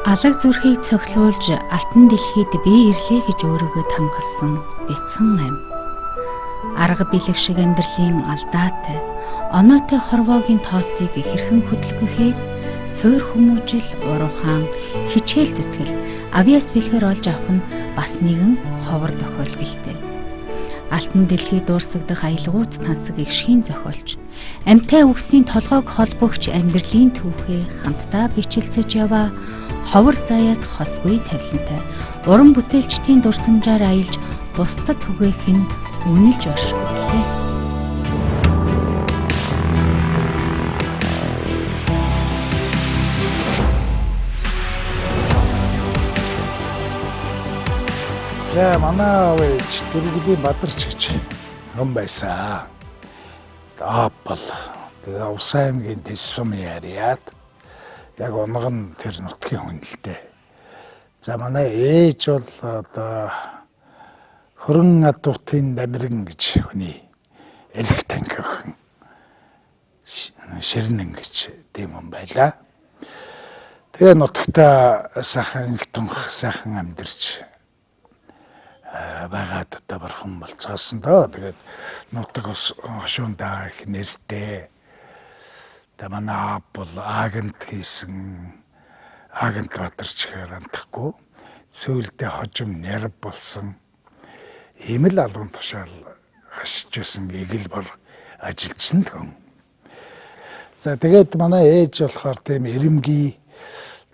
Алаг зүрхийг цохилуулж алтан дэлхийд бие ирлээ гэж өөрийгөө тамгалсан бяцхан ам. Арга бэлэг шиг амьдралын алдаатай, оноотой хорвоогийн тоосыг хэрхэн хөдөлгөхийг суур хүмүүжил уруухан хичээл зүтгэл авьяас бэлгээр олж авах нь бас нэгэн ховор тохиол гэлтэй. Алтан дэлхий дуурсагдах аялгууд тансаг эгшхийн зохиолч, амьтаа үгсийн толгойг холбогч амьдралын түүхээ хамтдаа бичилцэж яваа ховор заяат хосгүй тавилантай, уран бүтээлчдийн дурсамжаар аялж бусдад түгээх нь үнэлж оршгүй лээ. За манай ээж дөрвөлийн бадарч гэж ном байсан. Апл тэгээ Увсан аймгийн Тэс сум яриад яг онгог нь тэр нутгийн хүн л дээ. За манай ээж бол одоо хөрөн адуутын дамиран гэж хүний эрх тангих ширнэн гэж тийм юм байла. Тэгээ нутагта сайхан тунх сайхан амьдарч байгаад одоо бархан болцоосон доо. Тэгээд нутаг хошуундаа их нэртэй. Тэгээ манай аав бол агент хийсэн. Агент бадарч гэхээр андахгүй. Сүүлдээ хожим нэр болсон. Ийм л алуун тушаал хашижсэн эгэл бор ажилчин л хүн. За тэгээд манай ээж болохоор тийм эрэмгий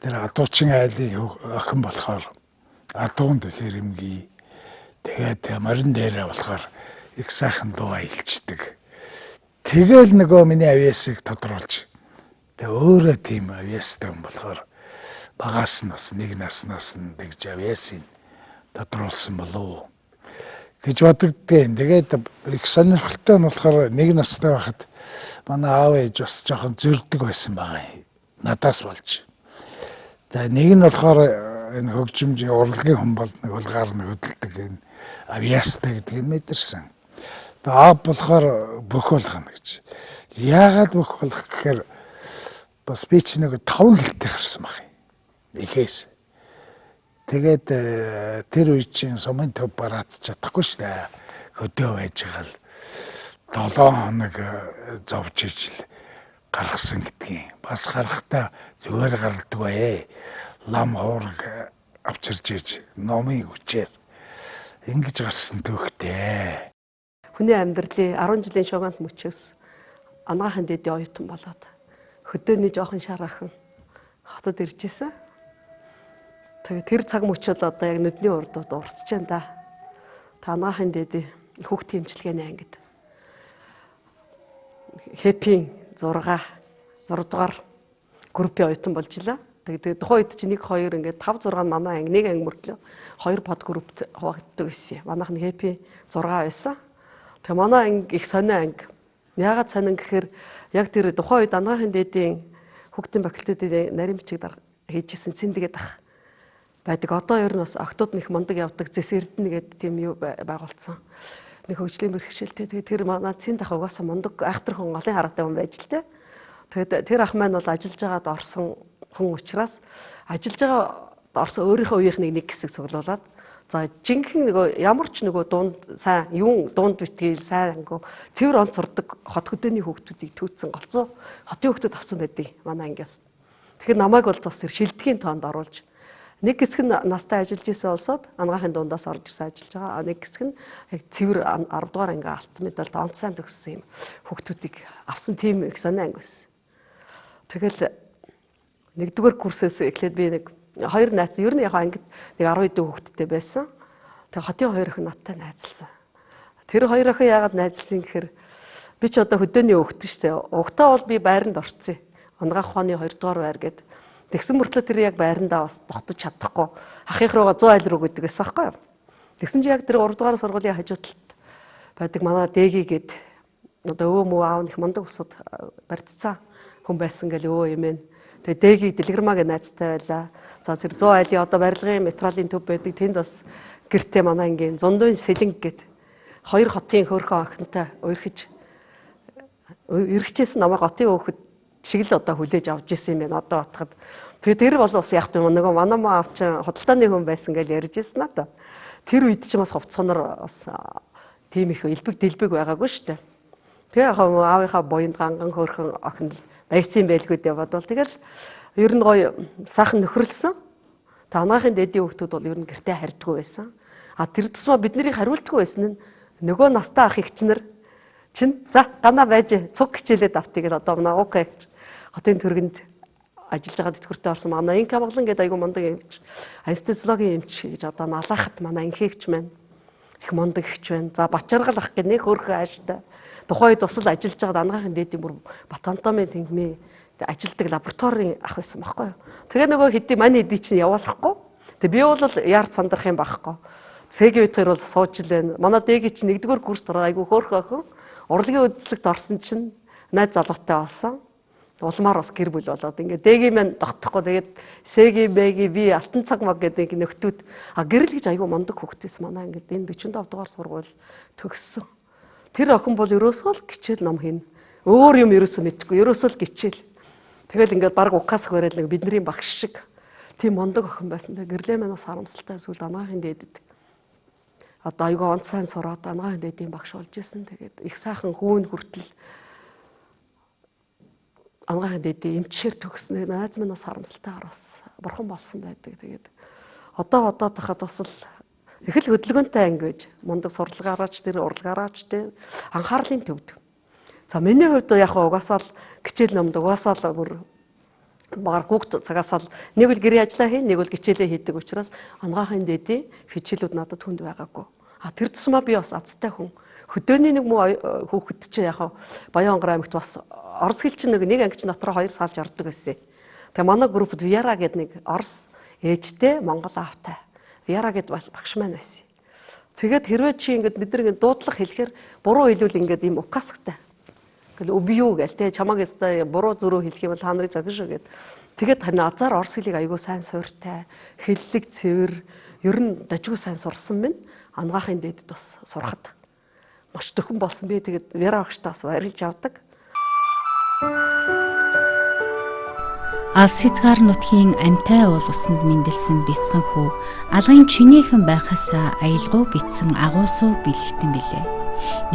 тэр адуучин айлын охин болохоор адуунд их эрэмгий. Тэгээд морин дээрээ болохоор их сайхан дуу аялцдаг. Тэгэл нөгөө миний авьяасыг тодруулж. Тэгээ өөрөө тийм авьяастай хүн болохоор багаас нь бас нэг наснаас нь тэгж авьяасыг тодруулсан болов гэж бодогдтiin. Тэгээд их сонирхолтой нь болохоор нэг настай байхад манай аав ээж бас жоохон зөрдөг байсан байгаа. Надаас болж. За нэг нь болохоор энэ хөгжимжийн урлагийн хүн бол нэг улгаар нь хөдөлдөг энэ авьяастай гэдгийг мэдэрсэн. Тэгээ аав болохоор бүх болгоно гэж. Яагаад бүх болгох гэхээр бас би ч нэг 5 гэлтэй харсан баг. Ихээс. Тэгээд тэр үе чинь сумын төв бараад чадахгүй шүү дээ. Хөдөө байж байгаа л 7 хоног зовж ижил гаргасан гэдгийг. Бас гарахтаа зүгээр гардаг бай. Лам хуураг авчирж иж номын хүчээр ингэж гарсан төвхтэй. Хүний амьдралын 10 жилийн шугамд мөчөөс анагаахын дэдийн оюутан болоод хөдөөний жоохон шараахан хотод иржсэн. Тэгээ тэр цаг мөчөл одоо яг нүдний урдууд урсж байна да. Та анагаахын дэдийн хүүхдийн эмчилгээний ангид хэппийн 6 дугаар группийн оюутан болж илаа. Тэгээд тухайн үед чи 1 2 ингээд 5 6 манай анги нэг анги мөртлөө 2 под группт хуваагддаг байсан. Манайх нь хэппи 6 байсан. Тэгээ манай анги их сонио анги. Яагаад сонин гэхээр яг тэр тухайн үед анагаахын дэдийн хүүхдийн факультетийн нарийн бичиг хийжсэн цэндэгэд ах байдаг. Одоо ер нь бас октод нэг мундаг явдаг зэс эрдэнэ гэдэг тийм юу байгуулсан. Нэг хөгжлийн бэрхшээлтэй. Тэгээ тэр манай цэнд ах угаасаа мундаг айхтар хүн олон хараатай хүн байж л тэ. Тэгээд тэр ах маань бол ажиллаж байгаад орсон хүн учраас ажиллаж байгаа орсон өөрийнхөө үеийнхнийг нэг хэсэг цуглуулад за жинхэнэ нөгөө ямар ч нөгөө дунд сайн юун дунд битгээл сайн ангу цэвэр онц сурдаг хот хөдөөний хүүхдүүдийг түүцсэн голцоо хотын хүүхдүүд авсан байдгийг манай ангиас. Тэгэхээр намайг бол бас тэр шилдэгийн тоонд оруулж нэг хэсэг нь настай ажиллаж исэн олсоод анагаахын дундаас орж ирсэн ажиллаж байгаа. Нэг хэсэг нь яг цэвэр 10 дугаар анги алт медальд онц сайн төгссөн юм хүүхдүүдийг авсан тийм их сонио анги байсан. Тэгэл нэгдүгээр курсээс эхлээд би нэг 2 найз ер нь яг ангид нэг 10 хэдэн хүүхэдтэй байсан. Тэгээ хотын 2 охин надтай найзлсан. Тэр 2 охин яагаад найзлсан гэхээр би ч одоо хөдөөний хүүхэд шүү дээ. Угтаа бол би байранд орцсон. Онгоох ухааны 2 дугаар байр гээд тэгсэн мөртлөө тэр яг байрандаа бас дотож чадахгүй. Ахих руугаа 100 айл руу гэдэг байсан байхгүй юу? Тэгсэн чи яг тэр 3 дугаар сургуулийн хажуу талд байдаг манай дэги гээд одоо өвөө мөө аав их мундаг усуд барьцсан хүн байсан гэл өвөө юмэн. Тэгээ дэги дэлгэрмаагийн найзтай байлаа. За тэр 100 айлын одоо барилгын материалын төв байдаг. Тэнд бас гэртээ манай ангийн зундын сэлэнг гээд 2 хотын хөөрхөн охинтой эргэжсэн намайг отын хөөхд шиг л одоо хүлээж авч ирсэн юм байна. Одоо батхад Тэгээ тэр бол бас яг юм нөгөө манай маа авч худалдааны хүн байсан гэж ярьж ирсэн надаа. Тэр үед ч бас хувцсоноор бас тийм их элбэг дэлбэг байгаагүй шүү дээ. Тэгээ яг аавынхаа буйнд ганган хөөрхөн охин байцсан байлгүй дээ бодвол тэгэл ер нь гоё сайхан нөхөрлсөн. Та анагаахын дэдийн хүүхдүүд бол ер нь гэртээ харьдаггүй байсан. А тэр тусмаа бид нарыг хариулдаггүй байсан нь нөгөө настай ах ихчнэр чин за ганаа байж цуг хичээлээд автыг л одоо манай окей гэж хотын төргөнд ажиллаж байгаа тэтгэвртээ орсон манай инк амглан гэдэг айгу мундаг эмч анестезиологийн эмч гэж одоо малаахад манай инхэгч маань их мундаг ихч байна. За Бачаргал ах гэх нэг хөөрхөн ааштай тухайн үед бас л ажиллаж байгаа анагаахын дэдийн бүр Батантомын тэнгмээ ажилдаг лабораторийн ах байсан байхгүй юу. Тэгээ нөгөө хэдий манай эдий чинь явуулахгүй. Тэгээ би бол яард сандрах юм байхгүй. Сэгийн үед бол сууж илэн. Манай дэги чинь 1-р курст ороо айгу хөөрхөн охин. Урлагийн үзлэгт орсон чинь найз залуутай болсон. Улмаар бас гэр бүл болоод ингээд дэги маань тогтохгүй. Тэгээд сэги бэги би алтан цаг маг гэдэг нөхдүүд гэрэл гэж айгу мундаг хөвгтээс манай ингээд энэ 45 дугаар сургууль төгссөн. Тэр охин бол ерөөсөө л гिचээл ном хийнэ. Өөр юм ерөөсөө мэдхгүй. Ерөөсөө л гिचээл. Тэгэл ингээд баг укаас хөрөөл нэг бидний багш шиг тийм мундаг охин байсан. Тэгээ гэрлээ маань бас харамсалтай зүйл анагаахын дээдэд. Одоо айгу онцгой сураад анагаахын дээдийн багш болж исэн. Тэгээд их сайхан хүүн хүртэл анагаахын дээдийн эмчээр төгснөө найз минь бас харамсалтайгаар бас бурхан болсон байдаг. Тэгээд одоо тахад бас л их л хөдөлгөөнтэй анги гэж мундаг сурлагаараач тэр урлагаараач тэр анхаарлын төвд. За миний хувьд яг угаасаа л гिचээл номд угаасаа л бүр багаар хүүхд цагаас л нэг л гэрээ ажиллаа хийн нэг л гिचээлээ хийдэг учраас анагаахын дээдийн хичээлүүд надад хүнд байгаагүй. Тэр тусмаа би бас азтай хүн. Хөдөөний нэг муу хүүхэд чинь яг Баянгар аймагт бас орос хэл чинь нэг ангич дотроо 2 сaalж ордог байсан. Тэгээ манай группд Виара гэдэг нэг орос ээжтэй монгол аавтай. Виара гэдэг бас багш маань байсан. Тэгээд хэрвээ чи ингээд бид нэг дуудлага хэлэхээр буруу хэлвэл ингээд ийм укасгтай. Гэл өвөө гэл те чамаг ястай буруу зөрөө хэлэх юм бол та нарыг зогно шүү гэд. Тэгээд тань азар орос хэлийг аягүй сайн сууртай, хэллэг цэвэр, ер нь дажгүй сайн сурсан минь анагаахын дээдэд бас сурахад маш төхөн болсон би. Тэгээд Вера багштаас баярлж авдаг. Алс хязгаар нутгийн амтай уул усанд мэндэлсэн бяцхан хүү алгын чинээхэн байхасаа аялгау битсэн агуусуу бэлэгтэн билээ.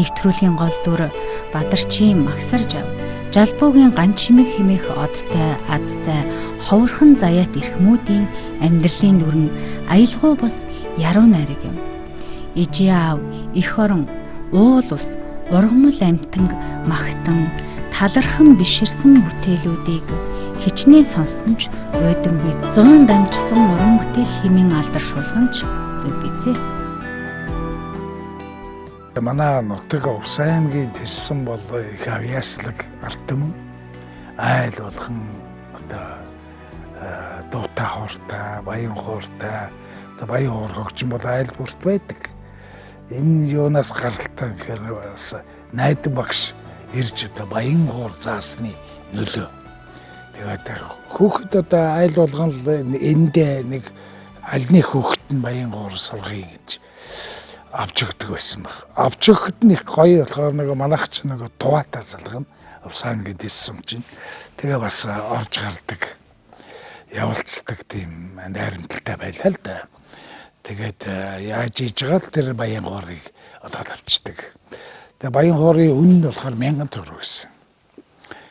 Нэвтрүүлгийн гол дүр Бадарчин Магсарж ав. Жалбуугийн ган чимэг химэх одтой азтай ховорхон заяат эрхмүүдийн амьдралын дүр нь аялгау бас яруу найраг юм. Ижи аав, эх орон, уул ус, ургамал амтанг, магтан, талархан биширсэн бүтээлүүдийг хичнээн сонсон ч уйдамгүй 100 дамжсан уран бүтээл хэмээн алдаршуулган ч зүг бизээ. Манай нутаг Увс аймгийн Тэссэн бол их авьяаслаг ард түмэн айл болгон одоо дуутай хоортой, баян хоортой, баян хоор хөгжим бол айл бүрт байдаг. Энэ юунаас гаралтай гэхээр бас найдан багш ирж одоо баян хоор заасны нөлөө. Тэгээд хүүхэд одоо айл болгон л эндээ нэг аль нэг хүүхэд нь баян хоор сургая гэж авч өгдөг байсан баг. Авч өгөхөд нь их гоё болохоор нэг манайх ч нэг туваатай залгана. Увс аймгийн Тэссэн чинь тэгээ бас орж гардаг, явуулцдаг тийм найрамдалтай байлаа л да. Тэгээд яаж хийж байгаа л тэр баян хоорыг олоод авчдаг. Тэгээ баян хоорын үн нь болохоор 1000 төгрөг байсан.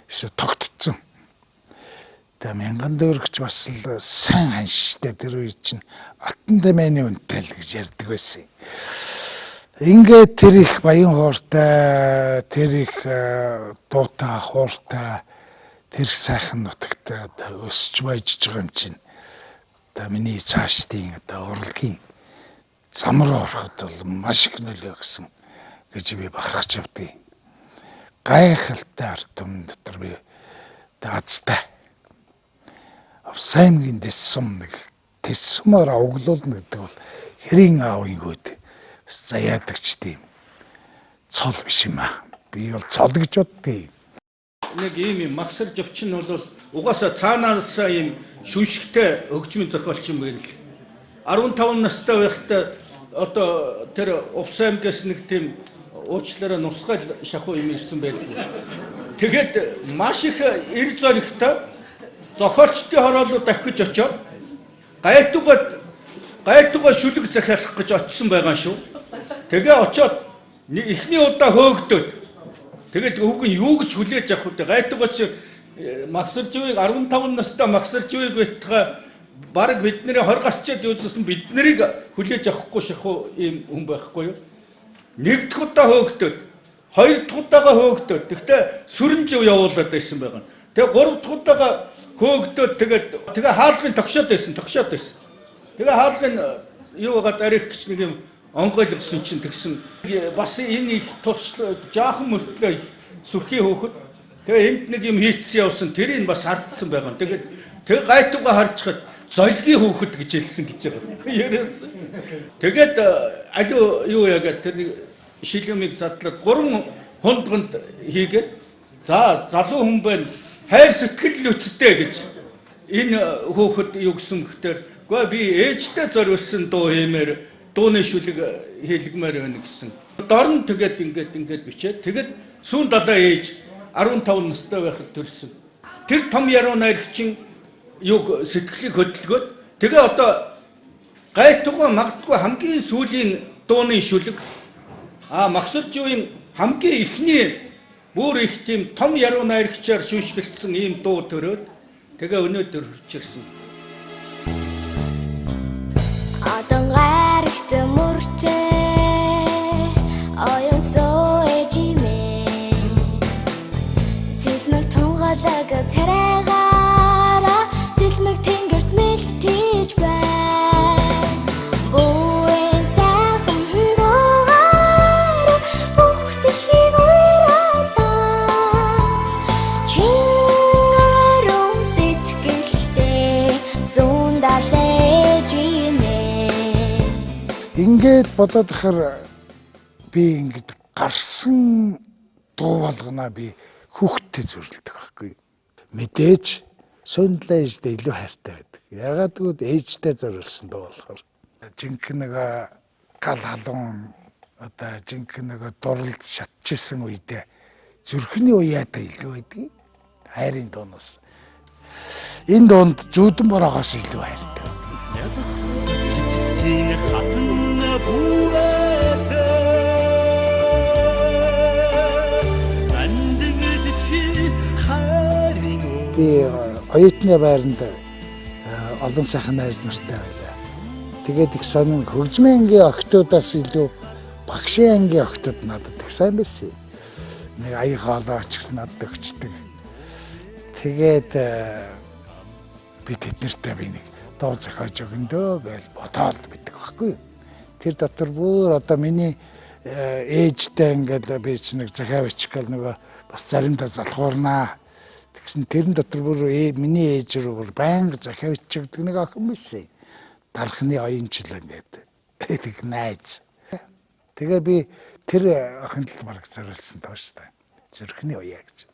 Эсвэл тогтцсон. Тэгээ 1000 төгрөгч бас л сайн ханштай тэр үед чинь алтан дэмэний үнэтэй л гэж ярьдаг байсан. Ингээд тэр их баян хоортой, тэр их дуутай хоортой, тэр сайхан нутагт өсч баяжж байгаа юм чинь. Одоо миний цаашдын одоо урлагийн зам руу ороход бол маш их нөлөө өгсөн гэж би бахархаж явдیں۔ Гайхалтай ард түмэн дотор би азтай. Увс аймгийн Тэссэн нэг Тэссэмээр оглуулна гэдэг бол хэрийн аавын гүйд заяадагч тийм цол биш юм аа. Би бол цол гэж боддгийг. Нэг ийм Магсарж авчин бол угаасаа цаанаас ийм шүншигтэй хөгжмийн зохиолч юм байна л. 15 настай байхдаа одоо тэр Увс аймгаас нэг тийм уучлаарай нусгал шахуу юм ирсэн байлгүй. Тэгээд маш их эр зоригтой зохиолчдын хороолоо дахиж очоод гайтугаа шүлэг захиалах гэж очсон байгаа шүү. Тэгээ очоод эхний удаа хөөгдөд. Тэгээд өвг нь юу гэж хүлээж авах вэ? Гайтугаа чи Магсарживыг 15 настай Магсарживыг байтга бараг бидний 20 гарчаад юусэн биднийг хүлээж авахгүй шахуу ийм хүн байхгүй юу? Нэг дахь удаа хөөгдөд, хоёр дахь удаага хөөгдөд. Тэгтээ сүрэнжив явуулаад байсан байгаа. Тэгээ гурав дахь удаага хөөгдөд тэгээ хаалгын тогшоод байсан. Тэгээ хаалгын юу байгаа дарих гэж нэг юм онгойлгосон чинь тэгсэн. Бас энэ их туршлага жаахан мөртлөө сүрхий хөөхөд тэгээ энд нэг юм хийцсэн явсан тэрийг бас хардсан байгаа. Тэгээ гайтугаа харжхад золгийн хөөхөд гэж хэлсэн гэж байгаа. Яриас. Тэгээд алуу юу яагаад тэр шилэмиг задлаад 3 хундганд хийгээд за залуу хүн байна хайр сэтгэл үсттэй гэж энэ хөөхөд юу гэсэн гэхээр үгүй би ээжтэй зориулсан дуу хиймээр дууны шүлэг хийлгмээр байна гэсэн. Дор нь тэгээд ингээд бичээд тэгээд сүүн далаа ээж 15 настай байхад төрсөн. Тэр том яруу найрагчин юг сэтгэлийг хөдөлгөөд тэгээ одоо гайтугаа магадгүй хамгийн сүүлийн дууны шүлэг Магсарживын хамгийн ихний бүр их тийм том яруу найрагчаар шүүшгэлсэн ийм дуу төрөөд тэгээ өнөөдөр хүрчирсэн. Атан гарагт мөрчээ оюун соо эжимээ зэлмэг тунгалаг царайгаараа зэлмэг тэнгэрт мэлтэж байна буэн сайхан дуугаар бүх дэлхийг уйраасан чингарум сэтгэлтэй зүүн далай ингээд бодоод ихэр би ингээд гарсан дуу болгоноо би хүүхдтэй зөвлөдөг байхгүй. Мэдээж сондлоо ээжтэй илүү хайртай байдаг. Ягаад гэвэл ээжтэй зориулсан дуу болохоор жинхэнэ нэг гал халуун одоо жинхэнэ нэг дурлд шатчихсан үедээ зүрхний уяатай илүү байдаг. Хайрын дуунаас энэ дуунд зүүдэн бороогоос илүү хайртай байдаг. Би оюутны байранд олон сайхан найз нартай байлаа. Тэгээд их сонин хөгжмийн ангийн охтуудаас илүү багшийн ангийн охтууд надад их сайн байсан. Нэг аяг хоолоо ч гэсэн надад өгчдөг. Тэгээд би тэднэртэй би нэг дуу зохиож өгөндөө гэж бодоод биддэг байхгүй. Тэр дотор бүр одоо миний ээжтэй ингээд би ч нэг захиа бичих гэл нөгөө бас заримдаа залхуурнаа. Тэгсэн тэрэн дотор бүр миний ээж рүү бүр байнга захиа бичигдэг нэг охин байсан. Дархны оюунчил ингээд тэг найз. Тэгээ би тэр охинд л бараг зориулсан доо шүү дээ. Зүрхний уяа гэж.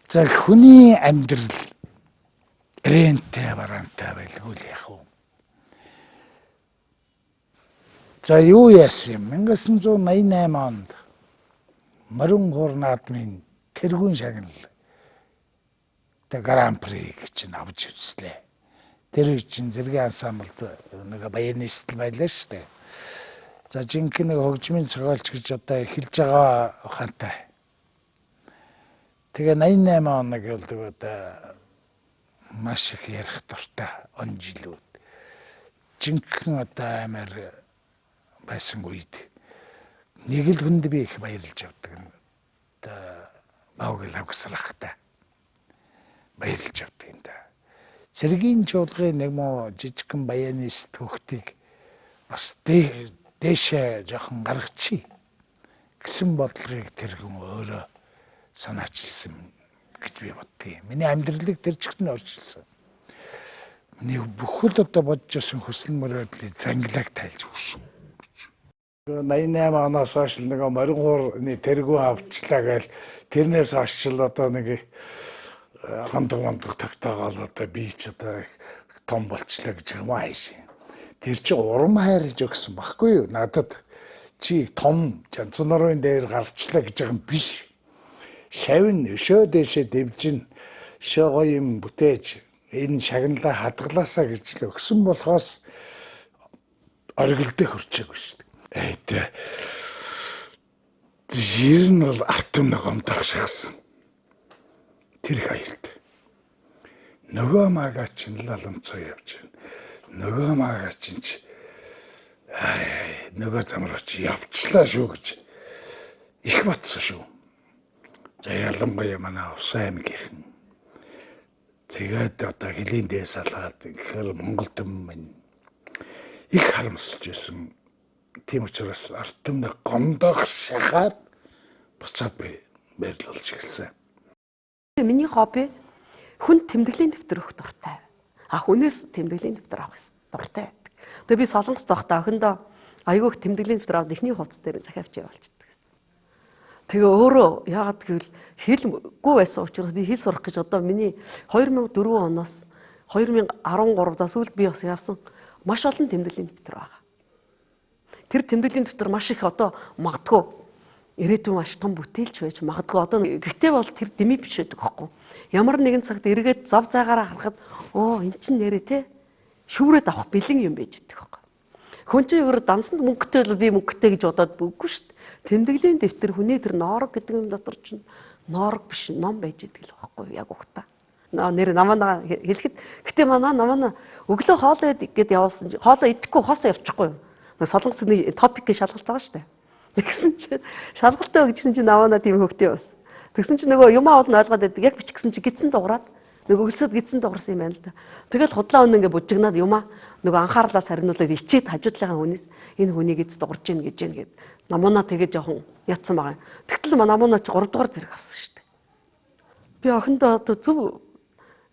За хүний амьдрал рэнтэй барантай байлгүй л яах вэ? За юу яасан юм? 1988 онд Морин хуур наадмын тэргүүн шагнал Гран-при гэж авч үзлээ. Тэр чинь зэргийн ансамблд нэг баянист байлаа шүү дээ. За жинхэнэ хөгжмийн зохиолч гэж одоо эхэлж байгаа ухаантай. Тэгээ 88 оног болдог одоо маш их ярих дуртай он жилүүд. Жинхэнэ одоо амар байсан үед нэг л хүнд би их баярлж авдаг. Одоо Баогл авгасрахтай баярлж авдаг юм да. Цэргийн чуулгын нэг мо жижигхэн баянист хөхтийг бас дээшээ жоохон гаргачих гэсэн бодлогыг тэр хүн өөрөө санаачилсан гэж би боддгийг. Миний амьдралыг тэр чигт нь орчилсан. Миний бүхэл одоо бодож байсан хүсэл мөрөөдлийг зангилааг тайлж өгсөн. 88 оноос хойш нэг Морин хуурны тэргүү авчлаа гээл тэрнээс хойш л одоо нэг хандгамдаг тогтоогоол одоо би ч одоо том болчлаа гэж юм ааш. Тэр чи урам хайрлж өгсөн баггүй юу? Надад чи том жанцнорын дээр гарчлаа гэж юм биш. Шавн өшөө дэшээ дэвжин гоё юм бүтээж энэ шагналаа хадгалаасаа гэж л өгсөн болохоос оргилдөө хөрчээгүй шүү дээ. Жир нь бол артам нэг гомдох шахсан. Тэр их аюултай. Нөгөө маага чинь ламцоо явж байна. Нөгөө маага чинь нөгөө замруу чи явчлаа шүү гэж их батсан шүү. За ялангуяа манай Увсан аймгийнхан. Тэгээд одоо хилийн дээс алгаад гэхээр Монгол төмөн их харамсалж байсан. Тийм учраас артамд гомдох шахаад буцаад би байрлуулж эхэлсэн. Миний хобби хүн тэмдэглэлийн дэвтэр өгөх дуртай. Хүнээс тэмдэглэлийн дэвтэр авах дуртай байдаг. Тэгээ би Солонгост байхдаа охиндоо айгүйх тэмдэглэлийн дэвтэр аваад эхний хувцас дээр захиавч явуулчихдаг гэсэн. Тэгээ өөрөө яагаад гэвэл хэлгүй байсан учраас би хэл сурах гэж одоо миний 2004 оноос 2013 за сүүлд би бас явсан маш олон тэмдэглэлийн дэвтэр байгаа. Тэр тэмдэглэлийн дэвтэр маш их одоо магадгүй ирээдүйн маш том бүтээлч байж магадгүй одоо гэхдээ бол тэр дэмий биш байдаг байхгүй. Ямар нэгэн цагт эргээд зов заагаараа харахад эн чинь нэрээ те шүүрээд авах бэлэн юм байж байдаг байхгүй. Хүн чинь өөр дансанд мөнгөтэй л би мөнгөтэй гэж бодоод үгүй шүү дээ. Тэмдэглэлийн дэвтэр хүний тэр ноорог гэдэг юм дотор чинь ноорог биш ном байж байдаг л байхгүй яг ухта. Нэр намаа хэлэхэд гэтээ намаа өглөө хоолоо идгээд явуулсан хоолоо идэхгүй хоосоо явчихгүй юм. Солонгосны топикийг шалгалт байгаа шүү дээ. Тэгсэн чинь шалгалтаа өгчсэн чинь намаа тийм хөвгтэй бас. Тэгсэн чинь нөгөө юм аавал нь ойлгоод байдаг. Яг бичсэн чинь гидсэн дуураад нөгөө өлсөд гидсэн дуурсан юм байна л да. Тэгэл худлаа өнө ингээ бужигнаад юмаа нөгөө анхаарлаас хариулаад ичээд хажуудлынхаа хүнээс энэ хүнийг эц дуурж гин гэж гээд намаа тэгээд жоохон ятсан байгаа. Тэгтэл намаа ч 3 дугаар зэрэг авсан шүү дээ. Би охиндоо одоо зөв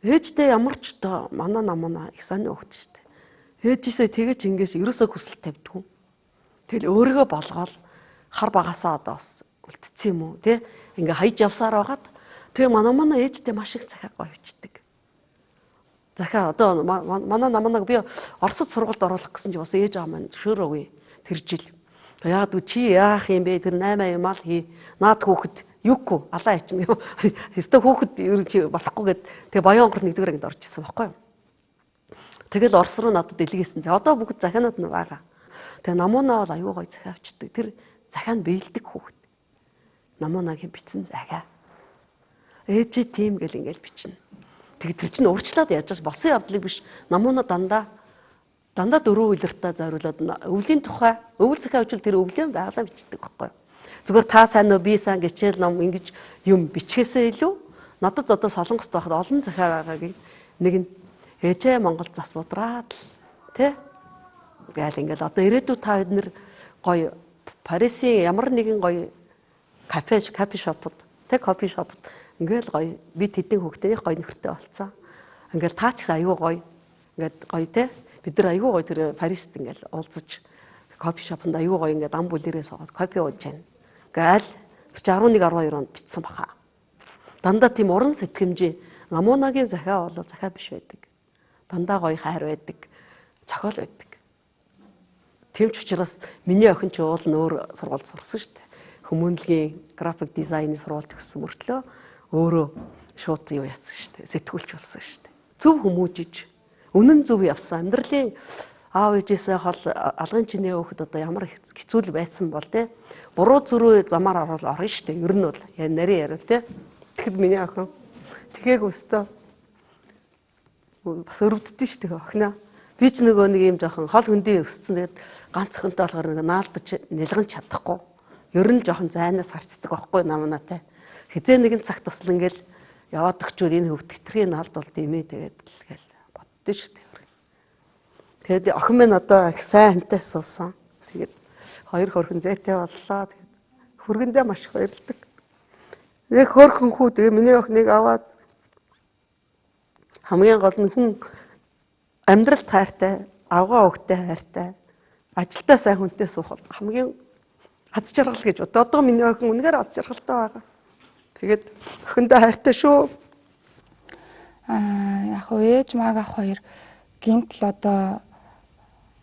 ээжтэй ямар ч одоо манай намаа их сони өгч шүү дээ. Ээжисээ тэгэж ингээс ерөөсөө хүсэл тавьдгүй. Тэгэл өөрийгөө болгоол хар багасаа одоо бас үлдсэн юм уу тий ингээ хайж явсаар байгаад тэгээ манай ээжтэй маш их захиа говьчдаг. Захиа одоо манай наманаг би Оросд сургуульд оруулах гэсэн чи бас ээж аав маань зөвшөөрөөгүй тэр жил. Яагаад гэвэл чи яах юм бэ тэр 8 юм ал хий. Наад хүүхэд юугүй алаа ичнэ. Хэвээ хүүхэд ер чи болохгүй гэд тэгээ Баян онгор 1-р ангид орж ирсэн байхгүй юу. Тэгэл Орос руу надад дэлгэсэн. За одоо бүгд захианууд нь байгаа. Тэгээ намуунаа бол аюу гой захиавчдаг. Тэр захиан биелдэг хүүхэд. Намуунагийн бичсэн захиа. Ээжээ тийм гэл ингээл бичнэ. Тэгээ тэр чинь уурчлаад яаж болсон явдлыг биш. Намууна дандаа 4 үйлэртээ зориулаад өвлийн тухай өвөл захиа учил тэр өвлийн байгалаа бичдэг байхгүй юу. Зүгээр та сайн уу би сайн гэчээл ном ингэж юм бичгээсээ илүү надад одоо Солонгост байхад олон захиа байгаагийг нэг нь ээжээ Монгол зас будраад тий гээл ингээл одоо ирээдүйд та бид нэр гоё Парисын ямар нэгэн гоё кофе шопод тий кофе шопод ингээл гоё би тэдний хүүхдийн гоё нөхөртэй болцсон. Ингээл таа ч аюу гоё ингээд гоё тий бид нар аюу гоё тэр Парист ингээл уулзаж кофе шопонд аюу гоё ингээд ам бүлэрээ суугаад кофе ууж байна. Ингээл 11-12 онд бичсэн баха. Дандаа тийм уран сэтгэмжийн намуунагийн захиа бол захиа биш байдаг. Дандаа гоё хайр байдаг, цохол байдаг. Тэм ч учраас миний охин ч уул нь өөр сургуульд сурсан шүү дээ. Хүмүүнлэгийн график дизайны сургуульд төгссөн мөртлөө өөрөө шууд юу яасан шүү дээ. Сэтгүүлч болсон шүү дээ. Зөв хүмүүжиж, үнэн зөв явсан. Амьдралын аав ээжээсээ хол алгын чинээ өөхд одоо ямар хэцүү байсан бол те буруу зүрөө замаар орно шүү дээ. Ер нь бол нарийн ярил те. Тэгэхэд миний охин тэгээг өстөө бас өрөвддөг шүү дээ охиноо. Би ч нөгөө нэг юм жоохон хол хөндий өссөн. Тэгээд ганц охинтой болохоор наалдаж нэлгэн чадахгүй. Ер нь жоохон зайнаас харцдаг байхгүй намнаатай. Хизээ нэгэн цагт тусал ингээл яваад өгчүүд энэ хөвд хитрхийн наалд бол димээ тэгээд л гээл боддоо шүү дээ. Тэгээд охин минь одоо их сайн хантай суусан. Тэгээд 2 хөрхөн зайтай боллоо. Тэгээд хөргөндөө маш их баярлдаг. Нэг хөрхөн хүү тэгээ миний охиныг аваад хамгийн гол нь хүн амьдралд хайртай, авгаа өгтэй хайртай, ажилдаа сайн хүнтэй суух хамгийн аз жаргал гэж бод. Одоо миний охин үнэхээр аз жаргалтай байгаа. Тэгээд охиндоо хайртай шүү. Яг ээж мааг ах хоёр гинтл одоо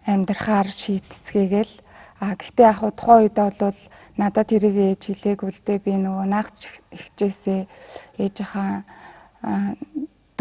амьдрахаар шийдцгээгээл гэхдээ яг тухайн үед бол надад тэрийг ээж хэлээг үлдээ би нөгөө наагч ихжээсээ ээжийнхаа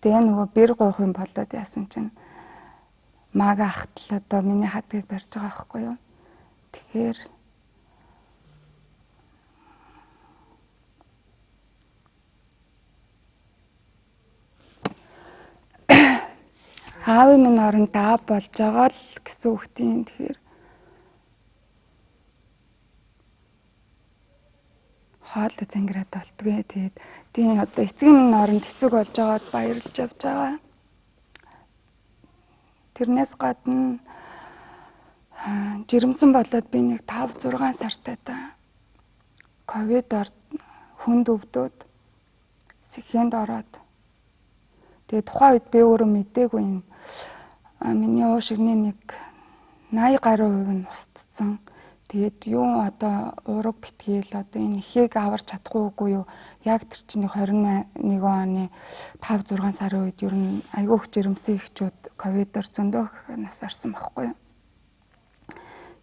Тэгээ нөгөө бэр гойх юм болоод яасан чинь маг ахтал одоо миний хадгийг барьж байгаа байхгүй юу. Тэгэхээр аавын минь оронд аав болж байгаа л гэсэн үгтийн тэгэхээр хоол зангираад болтгүй. Тэгээд тийм одоо эцгийн минь оронд хэцэг болж байгаад баярлж явж байгаа. Тэрнээс гадна жирэмсэн болоод би нэг 5-6 сартай та ковидор хүнд өвдөд сэхэнд ороод тэгээд тухайн үед би өөрөө мэдээгүй юм. Миний уушигны нэг 80 гаруй хувь нь устдсан. Тэгээд юу одоо ураг битгээл одоо энэ ихийг аварч чадахгүй үгүй юу? Яг тэр чинь 21 оны 5-6 сарын үед ер нь айгүй их жирэмсэн эхчүүд ковидор зөндөө нас орсон байхгүй юу?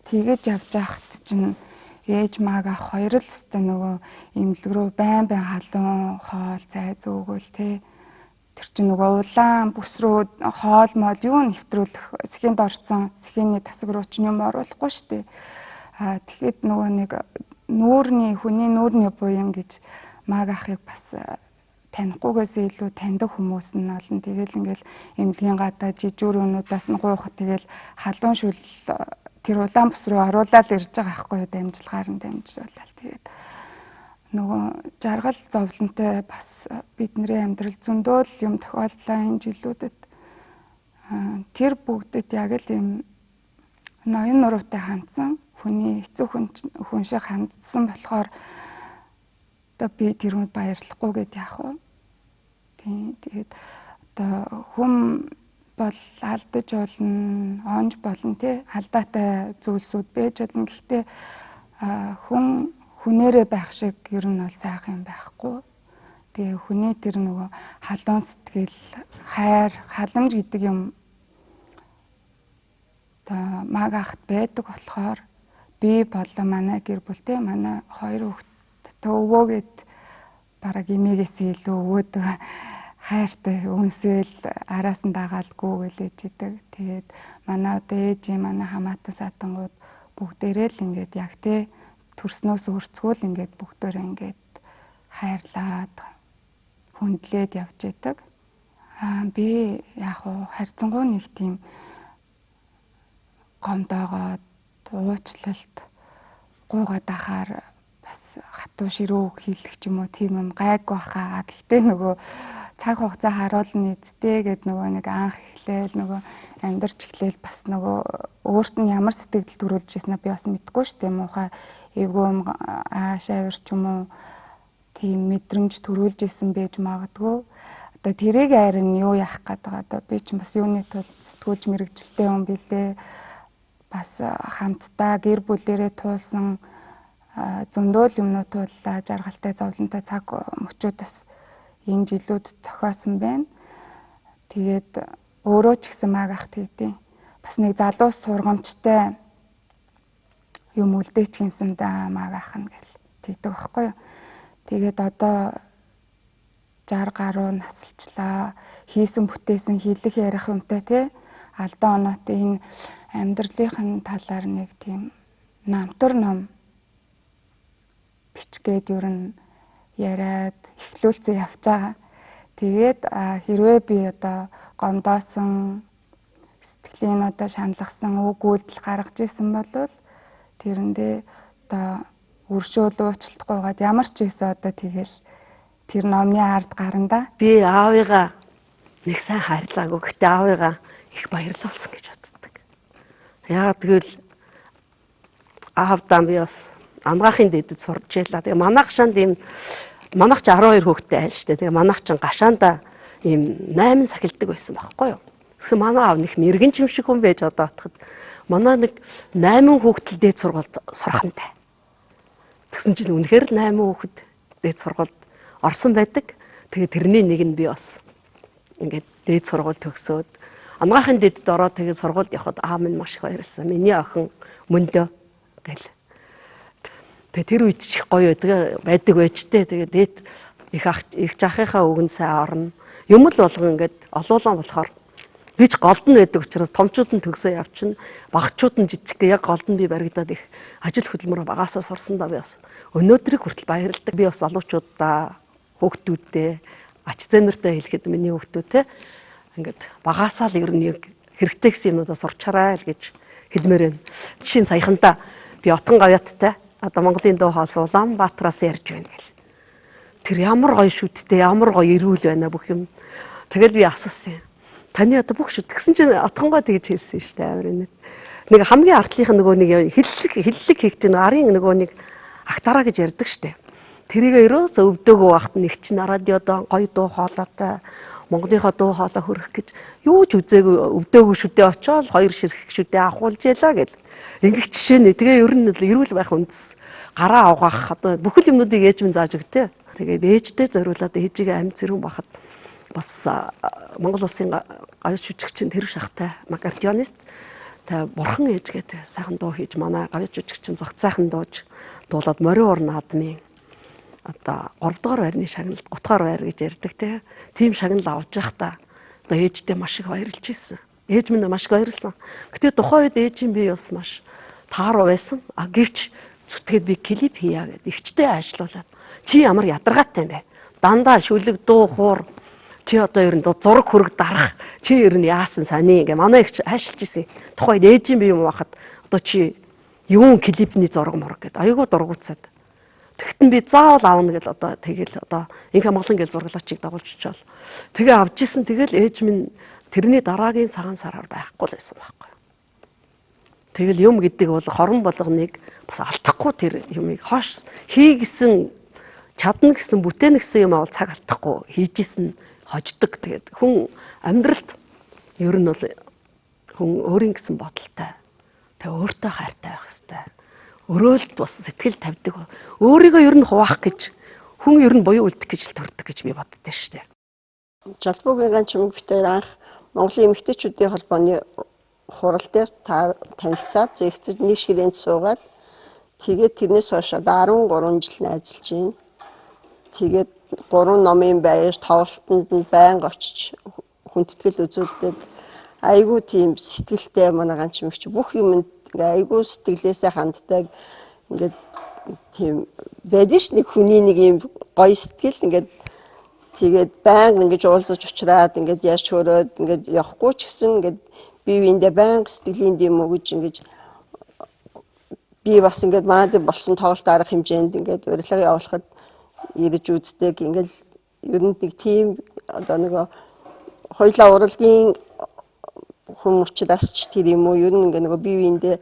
Тэгэж явж байхад чинь ээж мааг ах хоёр л өстэй нөгөө имлэг рүү байн халуун хоол цай зөөгөл тэ тэр чинь нөгөө улаан бүс рүү хоол мол юу нэвтрүүлэх сэхэнд орсон сэхний тасаг руу ч юм оруулахгүй штэ. Тэгэхэд нөгөө нэг хүний нүүрний буян гэж мааг ахыг бас танихгүйгээс илүү таньдаг хүмүүс нь олон. Тэгэл ингээл эмнэлгийн гадаа жижүүрүүнүүдээс нь гуйхад тэгэл халуун шүл тэр улаан бүс рүү оруулаад ирж байгаа байхгүй юу, дамжлагаар нь дамжуулаад тэгээд нөгөө жаргал зовлонтой бас бидний амьдрал зөндөө л юм тохиолдлоо энэ жилүүдэд. Тэр бүгдэд яг л юм ноён нуруутай хандсан хүний хэцүү хүн шиг хандсан болохоор одоо би тэрүүнд баярлахгүй гэд яах вэ? Тэгээд одоо хүн бол алдаж болно, онж болно тий алдаатай зүйлсүүд байж болно. Гэхдээ хүн хүнээрээ байх шиг ер нь бол сайхан юм байхгүй. Тэгээ хүний тэр нөгөө халуун сэтгэл, хайр, халамж гэдэг юм одоо маг ахт байдаг болохоор би болон манай гэр бүлтэй манай хоёр хүүхэдтэй өвөөгээд бараг эмээгээс илүү өвөөд хайртай үнсэл араас нь дагаалгүй гэлээж идэг. Тэгээд манай одоо ээж манай хамаатан саатангууд бүгдээрээ л ингээд яг тэ төрснөөс өрцгөөл ингээд бүгдөө ингээд хайрлаад хүндлээд явж идэг. Би яг хуу харьцангуй нэг тийм гомдоогоод уучлалт гуйгаад ахаар бас хатуу ширүү хийлэх ч юм уу тийм юм гайгүй баха. Гэхдээ нөгөө цаг хугацаа харуулна эцтэй гэд нөгөө нэг анх эхлээл нөгөө амьдарч эхлээл бас нөгөө өөрт нь ямар сэтгэл төрүүлж ирснэ би бас мэдгүй шүү дээ. Муухай эвгүй аашаавар ч юм уу тийм мэдрэмж төрүүлж исэн байж магадгүй. Одоо тэрийг харин юу яах гээд байгаа одоо би ч бас юуны тулд сэтгүүлж мэрэгчлээ юм билээ. Бас хамтдаа гэр бүлэрээ туулсан зөндөө юмнууд тууллаа, жаргалтай зовлонтой цаг мөчүүдс энэ жилүүд тохиосон байна. Тэгээд өөрөө ч гэсэн маг ахт хийдیں۔ Бас нэг залуу сургамжтай юм үлдээч юмсан да маг ахна гэл тэгдэг байхгүй юу. Тэгээд одоо 60 гаруй насалчлаа. Хийсэн бүтээсэн хийлэх ярих юмтай тий алдаа оноотой энэ амьдралын талаар нэг тийм намтар ном бичгээд ер нь яриад эхлүүлсэн явж байгаа. Тэгээд хэрвээ би одоо гомдоосон сэтгэлийн одоо шаналгасан үг үйлдэл гаргаж исэн бол тэрэндээ одоо өршөөл уучлалтгүйгээд ямар ч ийсэн одоо тэгэл тэр номны ард гарна да. Би аавыгаа нэг сайн хайрлаагүй. Гэхдээ аавыгаа их баярлуулсан гэж боддог. Яагаад гэвэл аавдаа би бас ангаахын дэдэд сурж ялла. Тэгээ манайх шанд ийм манайх ч 12 хүүхэдтэй айл штэ. Тэгээ манайх ч гашаанда ийм 8 сахилдаг байсан байхгүй юу. Тэгсэн манай аав нэг мэрэгэн юм шиг хүн байж одоо батхад манай нэг 8 хүүхэдтэй дээд сургуульд сурахантай. Тэгсэн чинь үнэхээр л 8 хүүхэд дээд сургуульд орсон байдаг. Тэгээ тэрний нэг нь би бас ингээд дээд сургууль төгсөөд ангаахын дэдэд ороод тэгээ сургуульд явхад аав минь маш их баярлсан. Миний охин мөндөө гэл. Тэгээ тэр үед ч их гоё байдаг байж тээ. Тэгээ дээд их ах их жахынхаа үгэнд сайн орно. юм л болгон ингээд олоолаа болохоор би ч голд нь байдаг учраас томчууд нь төгсөө явчихна. Багчууд нь жижиг яг голд нь би баригдаад их ажил хөдөлмөр багасаа сурсандаа би бас өнөөдрийг хүртэл баярлдаг. Би бас залуучуудаа хүүхдүүдээ ач зээнэртэй хэлэхэд миний хүүхдүүд те ингээд багасаа л ер нь хэрэгтэй гэсэн юмудаа сурчаарай л гэж хэлмээр байна. Жишээ нь саяхандаа би Отгон Говьяттай одоо Монголын дуу хоолой Улаанбаатараас ярьж байна гэл. Тэр ямар гоё шүттэй, ямар гоё эрүүл байна бүх юм. Тэгэл би асуусан юм. Таны одоо бүх шүт гэсэн чинь Отгонгоо тэгж хэлсэн шүү дээ амар нэг. Нэг хамгийн ардлынх нөгөө нэг хиллэг хийхдээ арын нөгөө нэг актараа гэж ярьдаг шүү дээ. Тэрийг ерөөс өвдөөгөө багт нэг чинь радиодоо гоё дуу хоолойтой Монголынхоо дуу хоолой хөрөх гэж юу ч үзээгүй өвдөөгөө шүдээ очоод 2 ширхэг шүдээ авахулж ялаа гэд. Ингэх жишээ нэ тэгээ ер нь эрүүл байх үндэс гараа угаах одоо бүхэл юмнуудыг ээж минь зааж өгтөө. Тэгээд ээжтэй зориулаад ээжигээ амьд зэрүүн бахад бас Монгол улсын гавь жүжигчин тэр шахтай аккордеонист та бурхан ээжгээд сайхан дуу хийж манай гавь жүжигчин зогт сайхан дуулаад морин ор наадмын одоо 3 дугаар байрны шагналд 3 дугаар байр гэж ярьдаг тийм шагнал авч явахдаа одоо ээжтэй маш их баярлж ирсэн. Ээж минь маш их баярлсан. Гэтэ тухайн үед ээжийн би бас маш тааруу байсан. Гэвч зүтгээд би клип хийя гэд ихчтэй ажиллуулад чи ямар ядаргаатай юм бэ? Дандаа шүлэг дуу хуур чи одоо ер нь зураг хөрөг дарах чи ер нь яасан сони ингээ манай их хайшилж исэн. Тухайн ээжийн би юм бахад одоо чи юун клипний зураг мураг гэд айгуу дургуцаад. Тэгтэн би заавал аавна гэл одоо тэгэл одоо инх Монголын гэл зурглаачийг дагуулчихвал. Тэгээ авч исэн тэгэл ээж минь тэрний дараагийн цагаан сараар байхгүй л байсан байхгүй. Тэгэл юм гэдэг бол хорон болгоныг бас алдахгүй тэр юмыг хоош хий гэсэн чадна гэсэн бүтээн гэсэн юм бол цаг алдахгүй хийжсэн хождог. Тэгээд хүн амьдралд ер нь бол хүн өөрийн гэсэн бодолтой. Тэгээ өөртөө хайртай байх хэрэгтэй. Өрөөлд бас сэтгэл тавьдаг. Өөрийгөө ер нь хуваах гэж хүн ер нь буюу үлдэх гэж л төрдөг гэж би боддоо шүү дээ. Жалбуугийн чимэг битээр анх Монголын эмэгтэйчүүдийн холбооны хурал дээр танилцаад зэгцэж нэг ширээнд суугаад тэгээд тэрнээс хойш 13 жил найзалж байна. Тэгээд 3 номын байр тоглолтонд нь байнга очиж хүндэтгэл үзүүлдэг. Айгуу тийм сэтгэлтэй манай ганчмэгч бүх юмд айгуу сэтгэлээсээ ханддаг. Ингээд тийм байдиш нэг хүний нэг юм гоё сэтгэл ингээд тэгээд байнга ингэж уулзаж уулзаад ингээд яаш хөрөөд ингээд явахгүй ч гэсэн ингээд бие биендээ байнга сэтгэлийн дэм өгж ингэж би бас ингээд манад болсон тоглолт арга хэмжээнд ингээд урилга явуулахад ирж үздэг. Ингээд ер нь нэг тийм одоо нэг хоёлаа уралдын хүмүүчдээс ч тэр юм уу ер нь ингээд нөгөө бие биендээ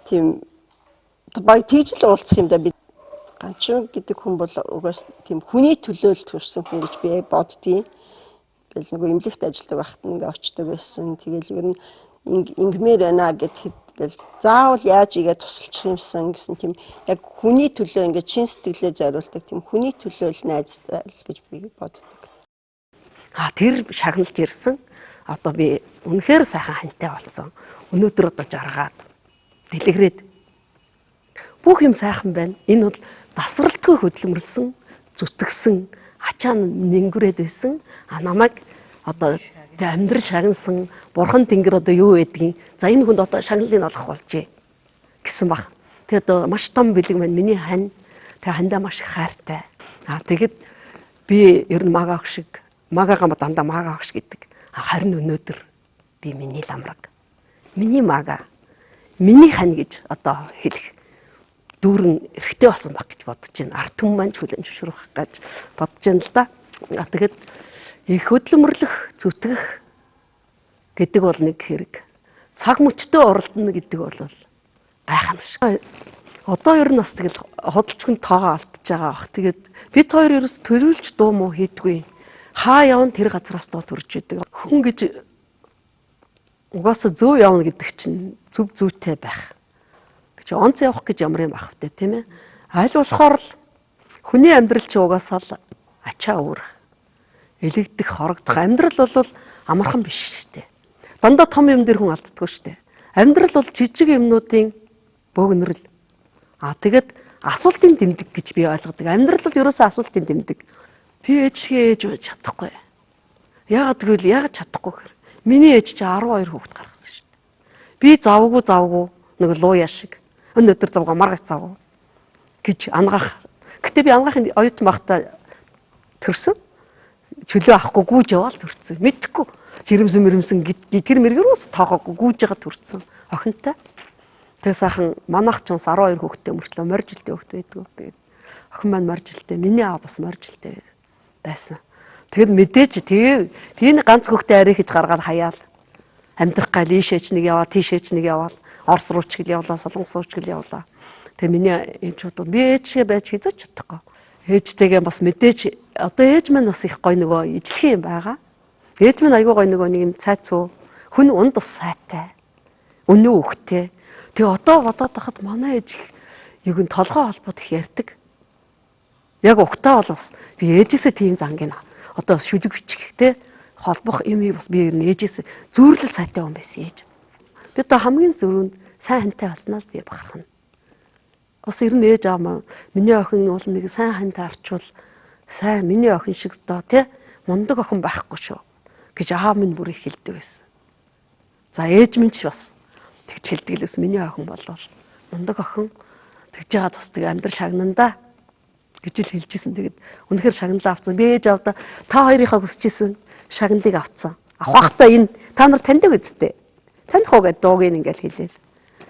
тийм баг тийжл уулзах юм да би ганчин гэдэг хүн бол угаас тийм хүний төлөө л төрсэн хүн гэж би боддгийн. Тэгэл нөгөө эмнэлэгт ажилладаг байхад ингээ очдог байсан. Тэгэл ер нь ингмээр байна гэхэд тэгэл заавал яаж игээ тусалчих юмсан гэсэн тийм яг хүний төлөө ингээ чин сэтгэлээ зориулдаг тийм хүний төлөө л найзтай л гэж би боддог. Тэр шагналж ирсэн. Одоо би үнэхээр сайхан хантай болсон. Өнөөдөр одоо жаргаад дэлгэрээд бүх юм сайхан байна. Энэ бол дасралтгүй хөдөлмөрлсөн, зүтгэсэн, ачаа нэнгүрээд байсан. Намайг одоо амьдрал шагнасан, бурхан тэнгэр одоо юу байдгийг. За энэ хүнд одоо шагналыг олох болжээ гэсэн баг. Тэгээд одоо маш том бэлэг маань миний хань. Тэгээд хандаа маш их хайртай. Тэгэд би ер нь магаах шиг, магагаа дандаа магаах шиг гэдэг. Харин өнөөдөр би миний ламраг, миний мага, миний хань гэж одоо хэлэх дүүрэн эрхтэй болсон баг гэж бодож байна. Арт түмэн маань хүлэн зөвшөөрөх гэж бодож байна л да. Тэгэд их хөдөлмөрлөх, зүтгэх гэдэг бол нэг хэрэг. Цаг мөчтөө оролдоно гэдэг бол гайхамшиг. Одоо ер нь бас тэгэл хөдөлгчөнд тоогоо алдчихж байгаа бах. Тэгээд бид хоёр ерөөс төрүүлж дуу муу хийдгүй. Хаа явна тэр газраас доо төрж идэг. Хүн гэж угаасаа зөв явна гэдэг чинь зөв зүйтэй байх. Гэж онц явах гэж ямар юм ах вэ тийм ээ? Аль болохоор л хүний амьдрал чи угаасаа л ачаа үүрэх. Элэгдэх, хорогдох амьдрал бол амархан биш шүү дээ. Дандаа том юм дээр хүн алддаггүй шүү дээ. Амьдрал бол жижиг юмнуудын бөөгнөрл. Тэгээд асуултын тэмдэг гэж би ойлгодог. Амьдрал бол ерөөсөө асуултын тэмдэг. Би ээжгээ ээж байж чадахгүй. Яагаад гэвэл яагаад чадахгүй гэхээр миний ээж чи 12 хүүхэд гаргасан шүү дээ. Би завгүй нэг лууя шиг өнөөдөр завгаа маргац завгүй гэж ангаах. Гэтэ би ангаахын оюутан багтаа төрсөн. Чөлөө авахгүй гүйж яваал төрсөн. Мэдхгүй жирэмсэн гэр мэргэрөөс тоогоогүй гүйж байгаа төрсөн. Охинтой. Тэгээ сайхан манайх ч 12 хүүхэдтэй мөртлөө моржилтэй хүүхэд байдгүй. Тэгээд охин маань моржилтэй, миний аав бас моржилтэй байсан. Тэгэд мэдээж тийм ганц хүүхдээ арай хийж гаргаад хаяал. Амьдрах гал ийшээч нэг яваа, тийшээч нэг яваал. Орос руу ч гэл явлаа, Солонгос руу ч гэл явлаа. Тэгээ миний ээжүүд би ээжгээ байж хийж чадахгүй. Ээжтэйгээ бас мэдээж одоо ээж маань бас их гой нөгөө ижлэх юм байгаа. Ээж маань айгүй гой нөгөө нэг юм цайцуу хүн унд ус сайтай. Өнөө хөхтэй. Тэгээ одоо бодоод тахад манай ээж юуг нь толгой холбоод их ярьдаг. Яг ухтаа бол бас би ээжээсээ тийм зангийн одоо шүлэг бичих те холбох юм бас би ээжээс зөөрлөл сайтай хүн байсан ээж. Би одоо хамгийн зөрүүнд сайн хантай баснаа би бахархна. Бас ер нь ээж аав маань миний охин бол нэг сайн хантай арчвал сайн миний охин шиг доо те мундаг охин байхгүй шүү гэж аав минь бүр их хэлдэг байсан. За ээж минь ч бас тэгж хэлдэг л ус миний охин болвол мундаг охин тэгж яагаад бас тэг амьдрал шагнандаа гэж л хэлжсэн. Тэгээд үнэхээр шагналаа авцсан. Би ээж аавда та хоёрынхаа хүсчихсэн шагналыг авцсан. Авахтаа энэ та нар таньдаг үсттэй. Таних уу гэдэг дууг ингээл хэлээл.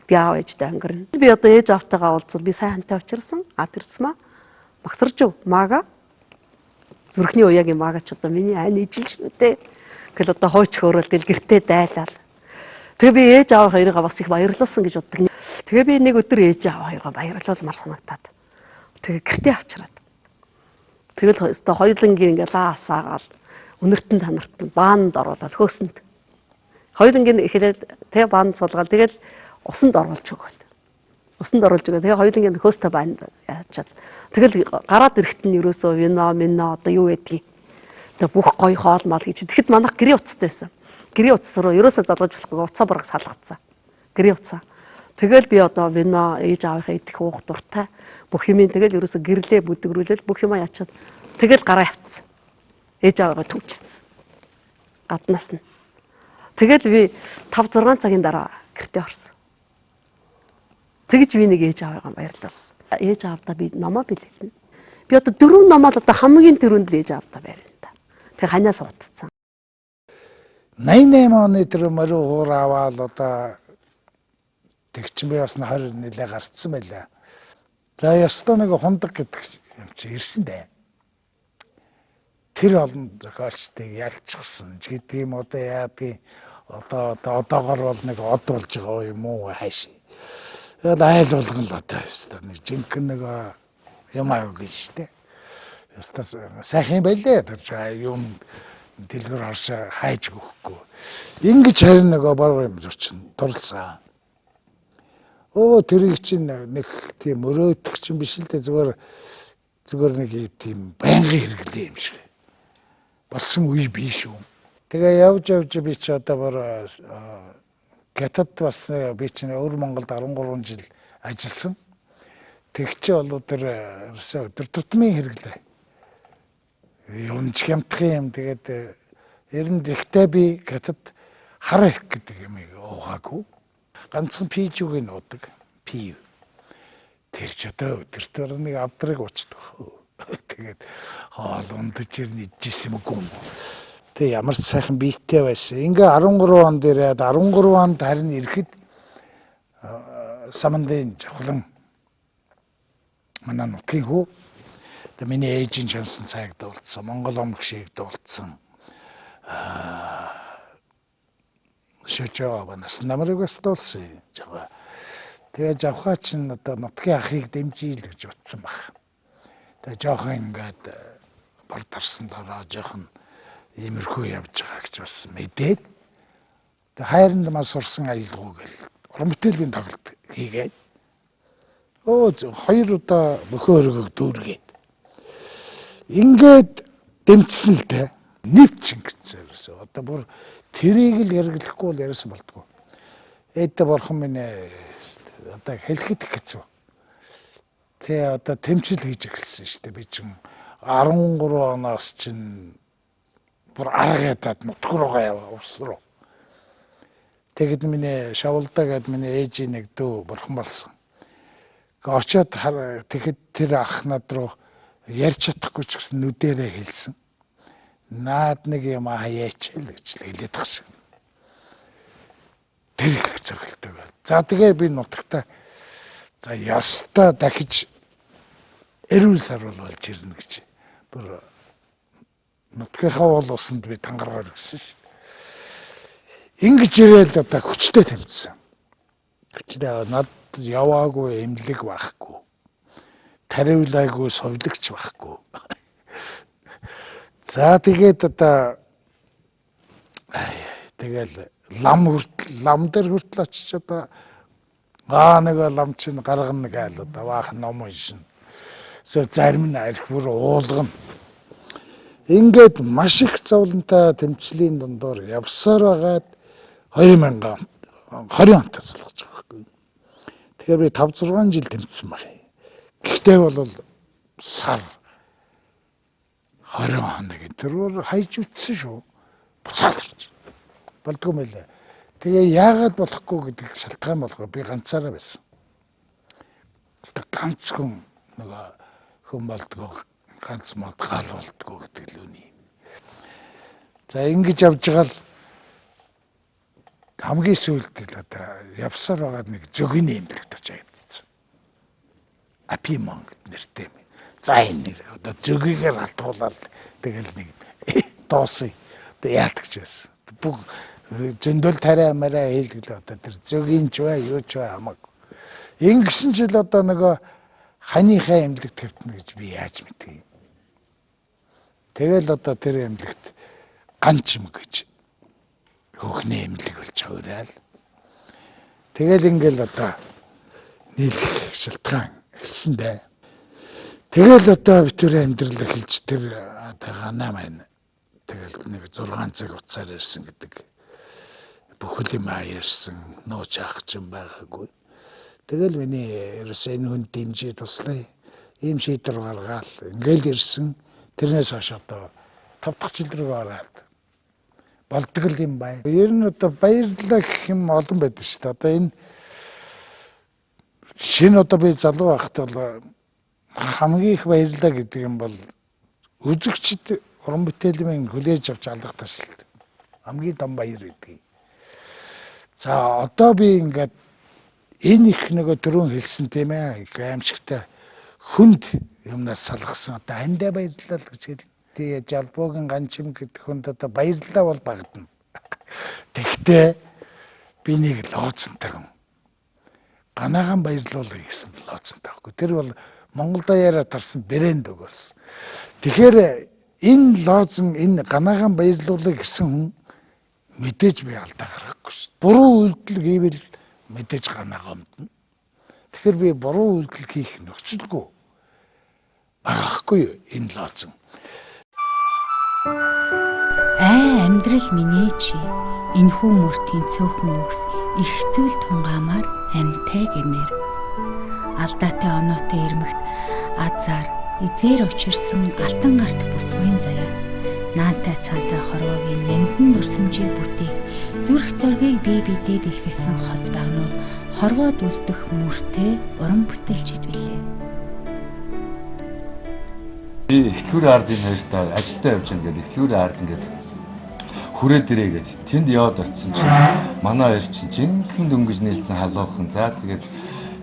Би аав ээжтэй ангирна. Би одоо ээж аавтайгаа уулзвал би сайн хантай учирсан. Тэрсмаа Магсаржив маага зүрхний уяагийн маага ч одоо миний айн ижил шүү дээ. Гэл одоо хойч хөөрөл тэл гэртээ дайлал. Тэгээ би ээж аав хоёроо бас их баярлуулсан гэж боддог. Тэгээ би нэг өдөр ээж аав хоёроо баярлуулмаар санагтаад. Тэгээ гэртээ авчираад. Тэгэл өстө хоёулангийн ингээ лаасаагаал өнөртөн танартан баанд оруулаад хөөсөнд. Хоёулангийн ихлээд тэгээ баанд суулгаад тэгэл усанд оруулж өгөөл. Усанд оруулж өгөө. Тэгээ хоёулангийн хөөстэй баанд яачаад. Тэгэл гараад ирэхэд нь ерөөсөө вино одоо юу байдгийг. Тэгээ бүх гоё хоол мал гэж. Тэгэхэд манайх гэрийн уцтай байсан. Гэрийн утас руу ерөөсөө залгаж болохгүй уцаа бараг салгацсан. Гэрийн уцаа. Тэгэл би одоо вино ээж аавынхаа идэх уух дуртай бүх юмын тэгэл ерөөсө гэрлээ бүдгрүүлэл бүх юм ячаад тэгэл гараа явцсан. Ээж аваагаа төвчсөн. Гаднаас нь. Тэгэл би 5-6 цагийн дараа гэртээ орсон. Тэгж би нэг ээж аваагаа баярлуулсан. Ээж аавдаа би номоо бэлгэлнэ. Би одоо 4 номоо л одоо хамгийн түрүүнд л ээж аавдаа баярлана та. Тэг ханаас утцсан. 88 оны тэр морин хуур аваад одоо тэгчин би бас 20 нэлээ гарцсан байлаа. За ёстой нэг хундаг гэдэг юм чи ирсэн дээ. Тэр олон зохиолчдыг ялчихсан ч гэдэг юм одоо яадгийн одоогор бол нэг од болж байгаа юм уу хайш. Тэгэл айл болгон л одоо ёстой нэг жинхэнэ нэг юм аяг гэж штэ. Ёстой сайхан байлээ тэр юм дэлгэр орш хайж өгөхгүй. Ингэж харин нэг баг юм зурчин дурлсан. Тэрийг чинь нэг тийм өрөөдөх чинь биш л дээ зүгээр нэг тийм байнгын хэрэглээ юм шиг. Болсон үе бий шүү. Тэгээ явж би ч одоо бүр Гятад бас би чинь өвөр Монголд 13 жил ажилласан. Тэгчээ бол тэр өдөр тутмын хэрэглээ. Юунч хямдхан юм тэгээд ер нь ихтэй би Гятад хар ирэх гэдэг юм уугаагүй. Ганцхан пижүүг нь уудаг. Пив. Тэр ч одоо өдөртөө нэг авдрыг уучдаг. Тэгээд хоол ундаж ирнэ идчихсэн юм уу? Тэг ямар ч сайхан биетэй байсан. Ингээ 13 онд ирээд 13 онд харин ирэхэд самандын жавхлан манай нутгийн хүү. Тэг миний ээжийн шансан цайг дуулсан. Монгол омг шиг дуулсан. Шөчөө банас намрыг бас дуулсан. Жава. Тэгээ жавхаа чинь одоо нутгийн ахыг дэмжийл гэж утсан баг. Тэгээ жоохон ингээд бар дарсан дараа жоохон иймэрхүү явж байгаа гэж бас мэдээд. Тэгээ хайранд мас сурсан аялгуу гэл уран бүтээлийн тоглолт хийгээд. Хоёр удаа бөхөө өргөг дүүргээд. Ингээд дэмжсэн л те. Нэвч ингэсэн. Одоо бүр тэрийг л яргэлэхгүй бол яриасан болтгоо. Эдэ борхон минь одоо хэлэхэд хэцүү. Тэ одоо тэмцэл хийж эхэлсэн шүү дээ. Би чинь 13 оноос чинь бүр арга ядаад нутг руугаа яваа ус руу. Тэгэд миний Шавлдаа гээд миний ээжийн нэг дүү бурхан болсон. Очоод тэгэхэд тэр ах над руу ярьж чадахгүй ч гэсэн нүдэрээ хэлсэн. Наад нэг юм хаяач л гэж л хэлээд тагш. Тэр их зөвлөлтөг. За тэгээ би нутагтаа за ястаа дахиж эрүүл сарвал болж ирнэ гэж. Бүр нутгийнхаа уул усанд би тангаргаар гисэн шүү дээ. Ингэж ирээл одоо хүчтэй тэмцсэн. Хүчтэй над яваагүй эмнэлэг байхгүй. Тариулаагүй совлогч байхгүй. За тэгээд одоо тэгэл лам дээр хүртэл очиж одоо нэг лам чинь гаргана гээл одоо баах ном уншина. Зарим нь арх бүр уулгана. Ингээд маш их зовлонтой тэмцлийн дундуур явсаар байгаад 2020 онд тасалгаж байгаа байхгүй. Тэгэхээр би 5-6 жил тэмцсэн байна. Гэхдээ бол сар 20 хоног тэр хайж үтсэн шүү. Буцааларч. Болдгоо мэлээ. Тэгээ яагаад болохгүй гэдэг шалтгаан болгоо би ганцаараа байсан. Ганц хүн нөгөө хүн болдгоо ганц мод гал болдгоо гэдэг л үний. За ингэж явж байгаа л хамгийн сүүлд л одоо явсаар байгаа нэг зөгийн эмнэлэгт очиж явдсан. Апимон нэртэй юм. За энэ одоо зөгийгээр алдгуулаад тэгэл нэг доосыг одоо яадаг ч байсан. Бүх зөндөл тариа мараа хэлгэлээ одоо тэр зөгийн ч бай юу ч бай хамаагүй. Ингэсэн ч л одоо нөгөө ханийхаа эмнэлэгт тавьтна гэж би яаж мэдгий. Тэгэл одоо тэр эмнэлэгт ганч юм гэж хөөхний эмнэлэг болж хавраал. Тэгэл ингээл одоо нийлэх шалтгаан эхэлсэн дээ. Тэгэл одоо битүүр амьдрал эхэлж тэр одоо ганаа маань тэгэл нэг 6 цаг уцаар ирсэн гэдэг. Бүхэл юм ярьсан, нууч ах ч юм байгаагүй. Тэгэл миний ерөөсөө энэ хүн дэмжиж туслая. Ийм шийдвэр гаргаал ингээл ирсэн. Тэрнээс хойш одоо 5 дахь жил рүү ороод болдог юм байна. Ер нь одоо баярлалаа гэх юм олон байдаг шүү дээ. Одоо энэ шинэ одоо би залуу байхад бол хамгийн их баярлалаа гэдэг юм бол үзэгчд уран бүтээлийн хүлээж авч алгах ташлт. Хамгийн том баяр гэдэг. За одоо би ингээд энэ их нөгөө дөрөв хэлсэн тийм ээ их аимшигтай хүнд юмнаас салгасан одоо андаа баярлал гэж хэл. Тэгээ жалбуугийн ганчим гэдэг хүнд одоо баярлалаа бол багдана. Тэгтээ би нэг лооцонтой хүн. Ганаагаан баярлуулъя гэсэн лооцонтой байхгүй. Тэр бол Монгол даяараа тарсан брэнд өгөөс. Тэгэхээр энэ лоозон энэ ганаагаан баярлуулъя гэсэн хүн мэдээж би алдаа гаргахгүй шүү. Буруу үйлдэл хийвэл мэдээж ганаагаа өмдөн. Тэгэхээр би буруу үйлдэл хийх нөхцөлгүй багахгүй энэ лоозон. Амьдрал минь чи энэхүү мөртийн цөөхөн үгс их зүйл тунгаамаар амьтай гэмээр алдаатай оноотой ирмэгт азар эзээр учирсан алтан гарт бүсгүй заяа наантай цаантай хорвоогийн нэмдэн дурсамжийг бүтээх зүрх зоргийг бие биедээ бэлгэлсэн хос багнууд хорвоод үлдэх мөртэй уран бүтээлчд билээ. Би Эхлүүрийн ардын хоёртаа ажилдаа явж байгаа ингээд Эхлүүрийн ард ингээд хүрээд ирээгээд тэнд яваад очисон чинь манай хоёр чинь жинхэнэ дөнгөж нийлсэн халуухан. За тэгээд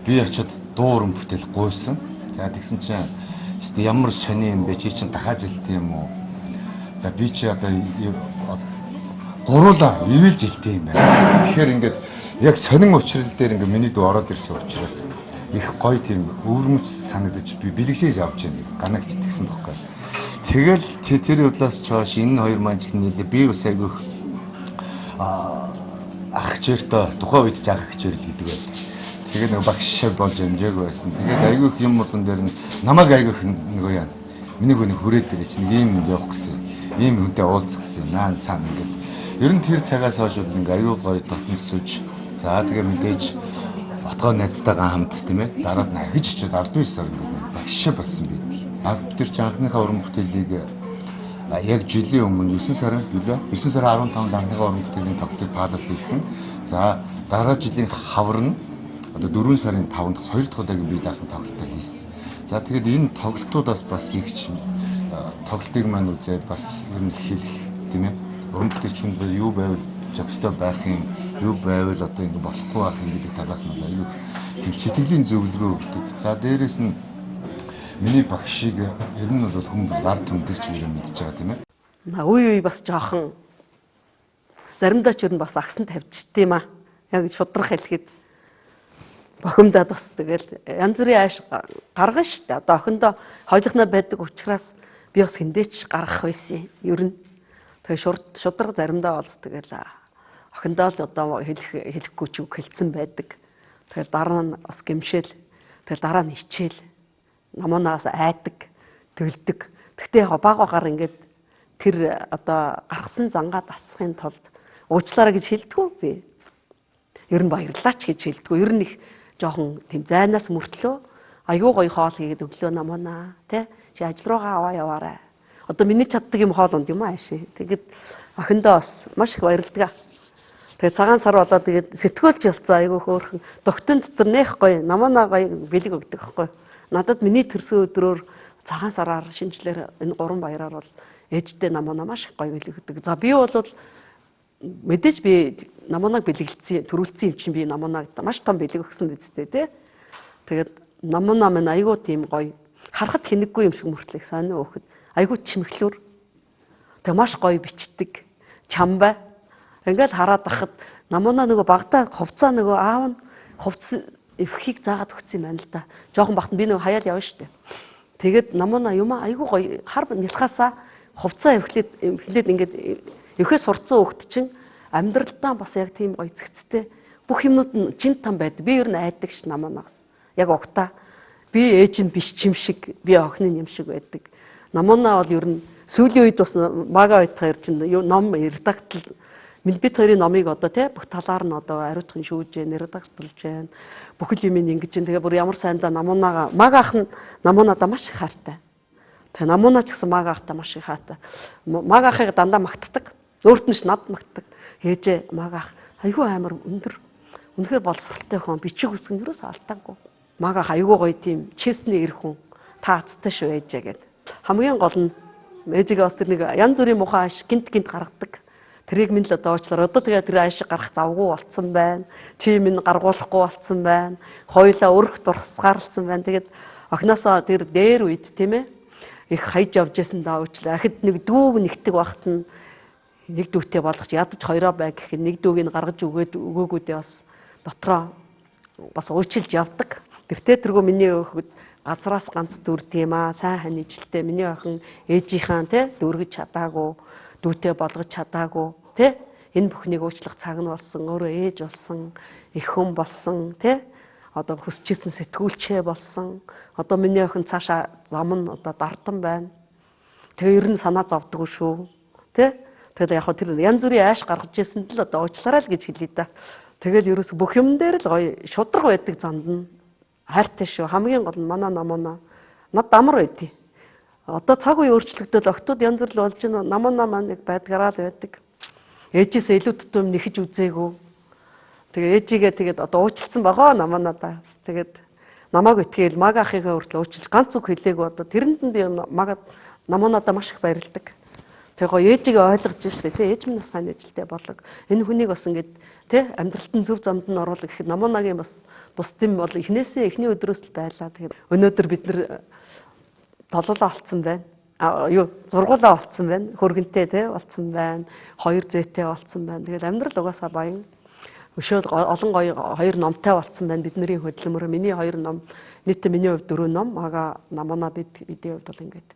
би очиод дуу уран бүтээл гуйсан. За тэгсэн чинь ямар сони юм бэ? Чи чинь дахиад жилт юм уу? За би чи одоо гуруула ивэл жилт юм байна. Тэгэхээр ингээд яг сонин учрал дээр ингээд миний дүү ороод ирсэн учраас их гоё тийм өвөрмөц санагдаж би бэлгэшээж авч яана. Ганагч тэгсэн бохоггүй. Тэгэл тэр удлаас ч хойш энэ хоёр маань ч нийлээ би бас айгүйх ах хчээртэй тухайн үед ч ах хчээрл гэдэг байл. Тэгээ нэг багш болж амжааг байсан. Тэгээд айгүйх юм болгон дээр нь намайг айгүйх нөгөө яа. Миний гүнийг хүрээд ирээ чи нэг юм явах гэсэн. Ийм хүнтэй уулзах гэсэн. Наан цаана ингээл. Ер нь тэр цагаас хойш бол ингээ айгүй гоё дотнос сууж. За тэгээ мэдээж отгоо найзтайгаа хамт тийм ээ. Дараад нахиж очиод 19 сар ингээ багш болсон байдаг. Тэр чи анхныхаа уран бүтээлийг яг жилийн өмнө 9 сарын 9 сарын 15-нд анхныхаа уран бүтээлийн тоглолтыг Паласт хийсэн. За дараа жилийн хавар нь одоо 4 сарын 5-нд 2 дахь удаагийн бие даасан тоглолтыг хийсэн. За тэгээд энэ тоглолтуудаас бас ихч тоглолтыг маань үзээд бас ер нь хэлэх тийм ээ. Уран бүтээлчүнд юу байвал зохистой байх юм, юу байвал одоо ингэ болохгүй байх юм гэдэг талаас нь аюу тийм сэтгэлийн зөвлөгөө өгдөг. За дээрэс нь миний багшийг ер нь бол хүмүүс ард түмдэрч ирэн мэдж байгаа тийм ээ. Үе бас жоохон заримдаа ч ер нь бас агсан тавьчт юм аа. Яг шудрах хэлэхэд бохимдаад бас тэгэл янз бүрийн ааш гаргана шүү дээ. Одоо охиндоо хойлохноо байдаг учраас би бас хиндээч гаргах байсан. Ер нь тэгээ шудраг заримдаа болц тэгэл охиндоо л одоо хэлэхгүй ч үг хэлсэн байдаг. Тэгэл дараа нь бас гэмшээл. Тэгэл дараа нь хичээл. Намуунаас айдаг, төлдөг. Гэхдээ яг баг багаар ингээд тэр одоо гаргасан зангаа дасахын тулд уучлаарай гэж хэлдэггүй би. Ер нь баярлаач гэж хэлдэггүй. Ер нь их жоохон тийм зайнаас мөртлөө аюу гоё хоол хийгээд өглөө намуунаа тий чи ажил руугаа аваа яваарай. Одоо миний чаддаг юм хоол унд юм ааши. Тэгээд охиндоо бас маш их баярлдаг. Тэгээд цагаан сар болоод тэгээд сэтгүүлч болцоо айгүй хөөрхөн. Догтон дотор нэх гоё намуунаа гоё бэлэг өгдөг байхгүй. Надад миний төрсөн өдрөөр цагаан сараар шинжлэр энэ 3 баяраар бол ээжтэй намуунаа маш их гоё бэлэг өгдөг. За би бол мэдээж би намуунаг бэлгэлцсэн төрүүлсэн юм чинь би намуунаг маш том бэлэг өгсөн бидтэй тий. Тэгээд намуунаа минь айгүй тийм гоё харахад хинэггүй юм шиг мөртлөх сонио өөхөд айгүй чимэглүүр. Тэгээд маш гоё бичдэг чамбай. Ингээл хараад ахад намуунаа нөгөө багтаа хувцаа нөгөө аав нь хувц эвхийг заагаад өгсөн юм байна л да. Жохон бахт би нөгөө хаяал явна штэ. Тэгээд намуунаа юм айгүй гоё хар нялхаасаа хувцаа эвхлээд ингээд эвхээс сурцсан хөлт чинь амьдралдаа бас яг тийм гоё цэгцтэй бүх юмнууд нь чин там байд. Би ер нь айдаг ш намуунаас. Яг угтаа би ээж нь биш чим шиг би охины юм шиг байдаг. Намуунаа бол ер нь сүүлийн үед бас мага уйтгаар чинь ном редактл бид хоёрын номыг одоо тий бүх талаар нь одоо ариутгын шүүж, редакторлж байна. Бүхэл юм ингэж чинь тэгээ бүр ямар сайндаа намуунаага мага ах нь намуунадаа маш их хайртай. Тэгээ намуунаа ч гэсэн мага ахтай маш их хайртай. Мага ахыг дандаа магтдаг. Өөрт нь ч над магтдаг. Ээжээ мага ах айгүй амар өндөр. Үнэхээр боловсралтай хүн бичиг үсгэн юус алдаагүй. Мага ах айгүй гоё тийм честний эр хүн. Та азтай шүү ээжээ гэд. Хамгийн гол нь ээжигээ бас тэр нэг янз бүрийн мухаа гинт гаргадаг. Тэрийг минь л одоо уучлаарай. Одоо тэгээ тэр аашиг гарах завгүй болцсон байна. Чи минь гаргуулахгүй болцсон байна. Хоёулаа өрх дурсгаарлцсан байна. Тэгээд охиноосоо тэр дээр үед тийм ээ их хайж явж байсан даа уучлаа. Ахид нэг дүүг нэгтэг багт нь нэг дүүтэй болгож ядаж хоёроо бай гэх нэг дүүг нь гаргаж өгөөгүүдээ бас дотроо бас уучлж явдаг. Тэртээ тэргөө миний өхөд газраас ганц дүрд юм аа. Сайн хань ижилтэй миний охин ээжийнхаа тий дүргэж чадаагүй дүүтэй болгож чадаагүй тий энэ бүхнийг уучлах цаг нь болсон өөрөө ээж болсон их хүн болсон тий одоо хүсчихсэн сэтгүүлчээ болсон одоо миний охин цаашаа зам нь одоо дардан байна тэгээ ер нь санаа зовдгоо шүү тий тэгээд яг тэр янз бүрийн ааш гаргаж ирсэнд л одоо уучлаарай л гэж хэлээ да тэгэл ерөөс бүх юм дээр л гоё шудраг байдаг занд нь хайртай шүү хамгийн гол нь манай намуунаа над амар байдгийг. Одоо цаг үе өөрчлөгдөд октод янз бүр болж байна. Намуунаа маань нэг байдгараа л байдаг. Ээжээсээ илүү тутам нэхэж үзээгүй. Тэгээ ээжигээ тэгээд одоо уучлсан байгаа намуунаа. Тэгээд намайг итгээл мага ахыгаа хүртэл уучлж ганц үг хэлээгүй одоо тэрэнд нь би намуунаа маш их баярлдаг. Тэгээ гоё ээжигээ ойлгож штэ тий ээж минь бас сайн ажилтай болог. Энэ хүнийг бас ингээд тий амьдралд нь зөв замд нь оруулах гэхэд намуунагийн бас бусдын бол эхнээсээ эхний өдрөөс л байлаа. Тэгээд өнөөдөр бид нар толуулаа олцсон байна. Зургуулаа олцсон байна. Хөргөнтэй тий олцсон байна. 2 зээтэй олцсон байна. Тэгээд амьдрал угаасаа баян. Өшөөл олон гоё 2 номтой олцсон байна. Бидний хөдөлмөр миний 2 ном нийтдээ миний хувьд 4 ном. Ага намуунаа бидний хувьд бол ингээд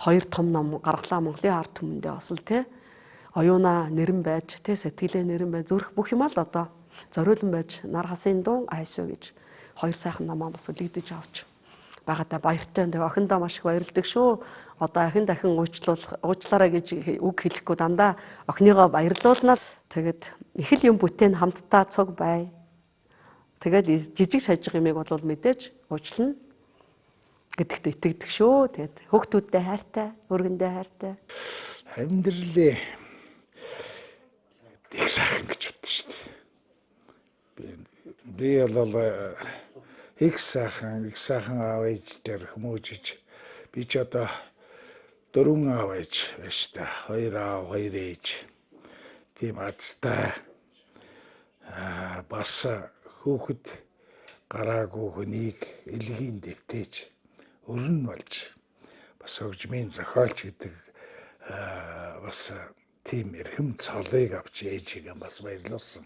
2 том ном гаргалаа Монголын ард түмэндээ бас л тий оюунаа нэрэн байж тий сэтгэлээ нэрэн байж зүрх бүх юм л одоо зориулан байж нар хасын дун айсуу гэж 2 сайхан намаа бас үлэгдэж авч багада баяртай. Тэгээ охиндоо маш их баярлдаг шүү. Одоо ахин дахин уучлаарай гэж үг хэлэхгүй дандаа охиныгоо баярлуулнаа. Тэгээд их л юм бүтээн хамтдаа цуг бай. Тэгээд жижиг сажиг юмыг бол мэдээж уучлана гэдэгт итгэдэг шүү. Тэгээд хүүхдүүдтэй хайртай, өргөндөө хайртай. Амьдралын их сайхан гэж боддоо шүү дээ. Би бол их сайхан аав ээж дээр хүмүүжиж би ч одоо 4 аав ээж байна шүү дээ. 2 аав 2 ээж. Тийм азтай бас хүүхэд гараагүй хүнийг элгийн дэвтээж өрн болж бас хөгжмийн зохиолч гэдэг бас тийм эрхэм цолыг авч ээжигээ бас баярлуулсан.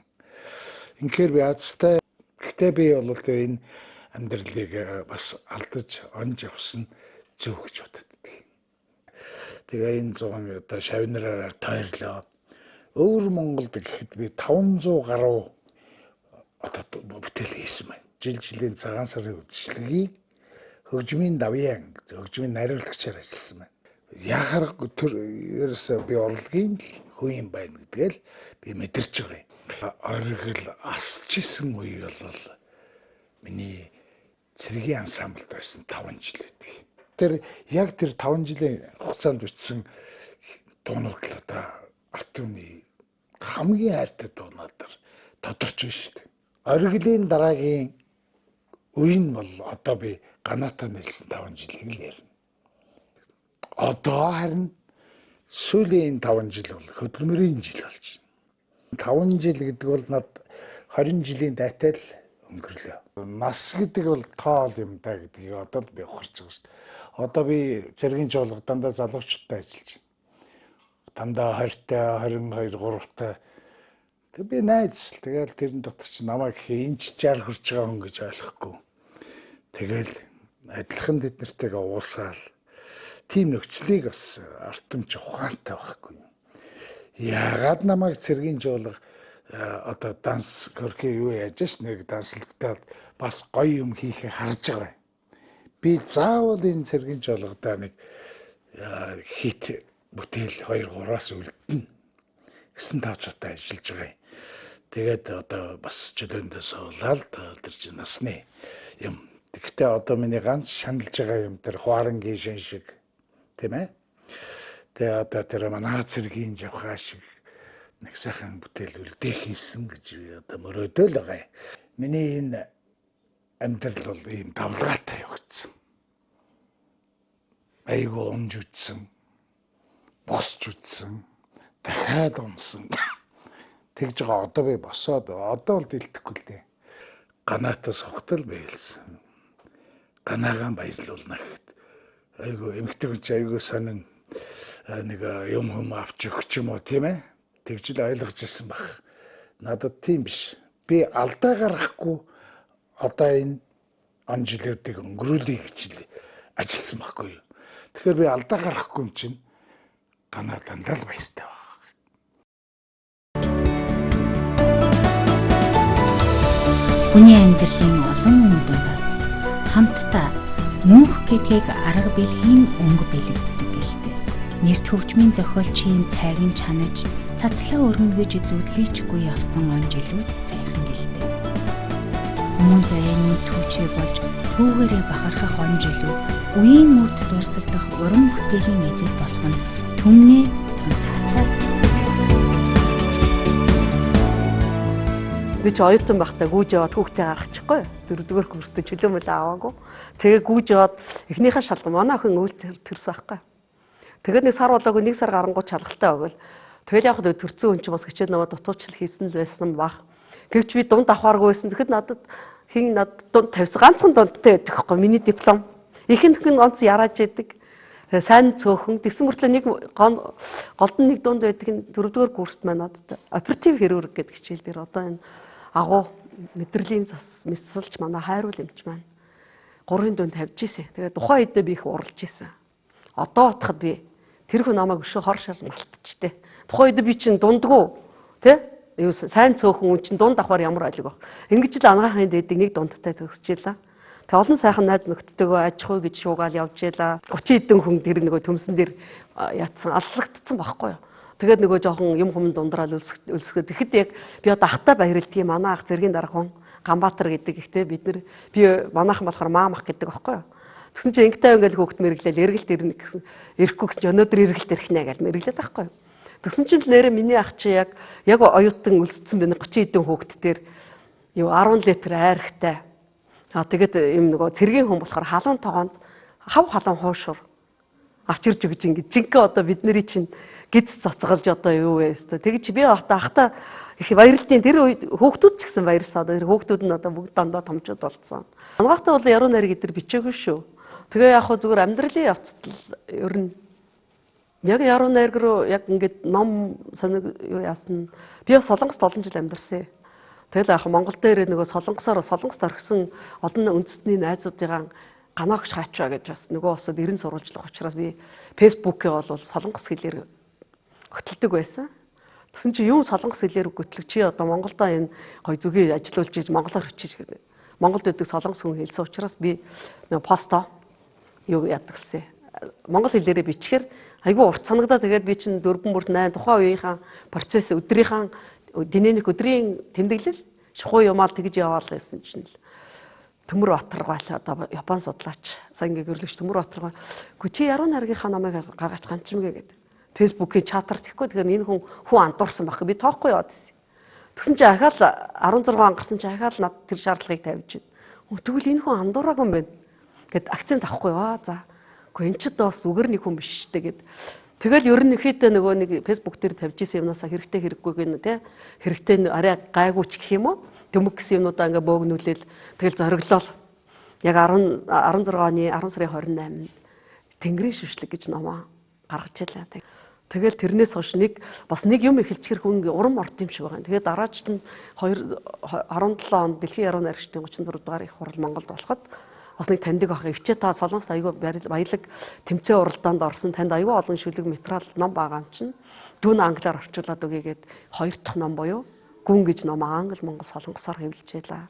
Инхээр би азтай. Гэхдээ би бол тэр энэ амьдралыг бас алдаж онж явсан зөв гэж боддог. Тэгээ энэ 100 одоо шавнараар тойрлоо. Өөр Монголд гэхэд би 500 гаруй одоо бүтээл хийсэн байна. Жилийн цагаан сарын үдшилгийг хөгжмийн давьяан, хөгжмийн нариулагчаар ажилласан байна. Яхаар төрөөс би урлагийн хүн юм байна гэдгээл би мэдэрч байгаа юм. Оргил асч исэн үе бол миний цэргийн ансамблд байсан 5 жил байдаг. Тэр яг тэр 5 жилийн хугацаанд бичсэн дуунууд л одоо арт түмний хамгийн хайртай дуунуудаар тодорч байна шүү дээ. Оргилийн дараагийн үе нь бол одоо би ганаатаа нэлсэн 5 жилийг л ярина. Одоо харин сүүлийн 5 жил бол хөдөлмөрийн жил болж байна. 5 жил гэдэг бол над 20 жилийн дайтай л өнгөрлөө. Нас гэдэг бол тоол юм да гэдгийг одоо л би ухаарч байгаа шүү дээ. Одоо би цэргийн жуулга дандаа залуучуудтай ажиллаж байна. Дандаа 20-тай, 22, 3-тай. Тэг би найз л тэгэл тэрэн дотор ч намайг хинч 60 хүрч байгаа хүн гэж ойлгохгүй. Тэгэл адилхан тэд нартэйгээ уусаал. Тийм нөхцөлийг бас артемч ухаантай байхгүй юм. Яагаад намайг цэргийн жуулга одоо данс хөрхий юу яаж ш нэг данслагтаад бас гоё юм хийхээ харж байгаа. Би заавал энэ цэргийн жуулгадаа нэг хит бүтээл 2-3-аас үлдэнэ гэсэн тооцоотой ажиллаж байгаа юм. Тэгээд одоо бас чөлөөндөө суулаад тэр чинь насны юм. Тэгэхдээ одоо миний ганц шаналж байгаа юм тэр хуарангийн шин шиг тийм ээ. Тэгээ одоо тэр манай цэргийн жавхаа шиг нэг сайхан бүтээл үлдээ хийсэн гэж би одоо мөрөөдөл байгаа юм. Миний энэ амьдрал бол ийм давлгаатай явагдсан. Айгу унж үтсэн, босч үтсэн, дахиад унсан. Тэгж байгаа одоо би босоод одоо л дэлдэхгүй л дээ. Ганаатаа сухтал байлсан. Ганаагаан баярлуулна гэхэд айгу эмэгтэй хүн чи айгу сонин нэг юм хүм авч өгч юм уу тийм ээ. Тэгж л ойлгож ирсэн баг. Надад тийм биш. Би алдаа гаргахгүй одоо энэ он жилүүдийг өнгөрүүлэе гэж л ажилласан байхгүй юу. Тэгэхээр би алдаа гаргахгүй юм чинь ганаа дандаа л баяртай баг. Хүний амьдралын олон үндээс хамтдаа мөнх гэдгийг арга бэлгийн өнгө бэлэгддэг гэлтэй. Нэрт хөгжмийн зохиолчийн цайгийн чанаж цацлаа өргөнөж зүудлээчгүй явсан он жилүүд сайхан гэлтэй. Хүмүүн заяаны түүчээ болж түүгээрээ бахархах он жилүүд үеийн мөрд дурсагдах уран бүтээлийн эзэл болох нь түмнээ тунтаатай. Би ч оюутан байхдаа гүйж яваад хүүхдээ гаргачихгүй. 4-р курстэ чөлөөмөл аваагүй. Тэгээ гүйж яваад эхнийхээ шалган манай охин өвөл төрсөн байхгүй. Тэгээд нэг сар болоогүй 1 сар гарангуй шалгалтай өгөөл. Тэгэл яг хөө төрцөн хүн ч бас хичээл намаа дутуучл хийсэн л байсан баг. Гэвч би дунд авахааргүй байсан. Тэгэхэд надад хин над дунд тавьсан ганцхан дундтай байдаг байхгүй. Миний диплом. Ихэнх нь онц ярааж идэг. Сайн цөөхөн тэгсэн мөртлөө нэг голдон нэг дунд байдаг нь 4-р курст маань надад оператив хирург гэдэг хичээл дээр одоо энэ агуу мэдрэлийн зас мэдсэлж манай хайруул эмч маань 3-ын дунд тавьж ийсэн. Тэгээд тухайн үедээ би их уралж ийсэн. Одоо утхад би тэр хүн намайг өшөө хор шар малтчтэй. Тухайн үед би чинь дундгүй тий юу сайн цөөхөн хүн чинь дунд авахар ямар айлг баг. Ингэж л анагаахын дэдэг нэг дундтай төгсчихлээ. Тэг олон сайхан найз нөхдөдтэйгөө аж ахуй гэж шуугаал явж ялаа. 30 хэдэн хүн тэр нөгөө төмсөн дээр ятсан алслагдсан байхгүй юу. Тэгээд нөгөө жоохон юм хүм дундраал өлсгөө. Тэгэхэд яг би одоо ахтай баярлдгийг манай ах зэргийн дарга хүн Ганбаатар гэдэг ихтэй бид нар би манайхан болохоор маамах гэдэг байхгүй юу. Тэгсэн чинь ингээдтэй ингээл хүүхд мэрэглээл эргэлт ирнэ гэсэн. Ирэхгүй гэсэн чинь өнөөдөр эргэлт ирэх нэ гэж мэрэглээд байхгүй юу. Тэгсэн чинь нэрээ миний ах чи яг оюутан өлсцэн байна 30 хэдэн хүүхд дээр юу 10 литр айрхтай. Тэгээд юм нөгөө цэргийн хүн болохоор халуун тогоонд хав халуун хуушур авч ирж өгч ингэж жинхэнэ одоо бидний чинь гиз цоцголж одоо юу вэ өстө. Тэгж би ахта их баярлтын тэр үед хүүхдүүд ч гэсэн баярлсан. Тэр хүүхдүүд нь одоо бүгд дандаа томчууд болсон. Манайхтай бол яруу найраг эдэр бичээгүй шүү. Тэгээ яг хөө зүгээр амьдралын явцдал ер нь яг яруу найраг руу яг ингээд ном сониг юу яасан. Би Солонгост олон жил амьдарсан. Тэгэл яг Монгол дээр нөгөө Солонгост орхисон олон үндэстний найзуудыгаа ганаагш хаачаа гэж бас нөгөө усуд 90 сурвалжлах учраас би фэйсбүүкээ бол солонгос хэлээр хөтэлдэг байсан. Тэгсэн чи юу солонгос хэлээр хөтлөг чи одоо Монголдо энэ гой зүгийн ажиллуулж ийж монголоор өчиж гэдэг. Монголд өгдөг солонгос хүн хэлсэн учраас би нөгөө посто юу яадаг гэсэн. Монгол хэлээрээ бичгээр айгүй урт санагдаа тэгээд би чинь 4 бүрт 8 тухайн үеийнхаа процесс өдрийнхаа динамик өдрийн тэмдэглэл шухуу юмаа тэгж яваал байсан чинь Төмөр Батаргаал одоо Япон судлаач сайн гэрүүлэгч Төмөр Батаргаал гү чи яруу найргийнхаа намайг гаргаж ганчмгээ гэдэг. Фэйсбүүкийн чатар тэгэхгүй тэгэхээр энэ хүн андуурсан баг би тоохгүй яваад ирсэн. Тэгсэн чи ахаал 16 он гарсан чи ахаал над тэр шаардлагыг тавьж байна. Тэгвэл энэ хүн андуураагүй юм байна гэд акцент авахгүй аа за. Гэхдээ эн ч бас үгээр нэг хүн биш штэ гэд. Тэгэл ерөнхийдөө нөгөө нэг фэйсбүүк дээр тавьж исэн юмнасаа хэрэгтэй хэрэггүйг нь те хэрэгтэй арай гайгүй ч гэх юм уу. Төмөг гэсэн юмудаа ингээ бөөгнүүлээл тэгэл зориглол яг 16 оны 10 сарын 28-нд Тэнгэрийн шүшлэг гэж номоо гаргаж илаа. Тэгэл тэрнээс хойш бас нэг юм эхэлчихэр хүн урам орд юм шиг байгаа. Тэгээд дараач нь 17 онд Дэлхийн яруу найрагчдын 36 дугаар их хурал Монголд болоход бас нэг таньдаг ах өвчөө та Солонгост аягүй баялаг тэмцээн уралдаанд орсон танд аягүй олон шүлэг материал ном байгаа юм чинь дүүн англиар орчуулад өгье гээд 2 дахь ном боёо Гүн гэж ном англи монгол солонгосоор хэвлэж байлаа.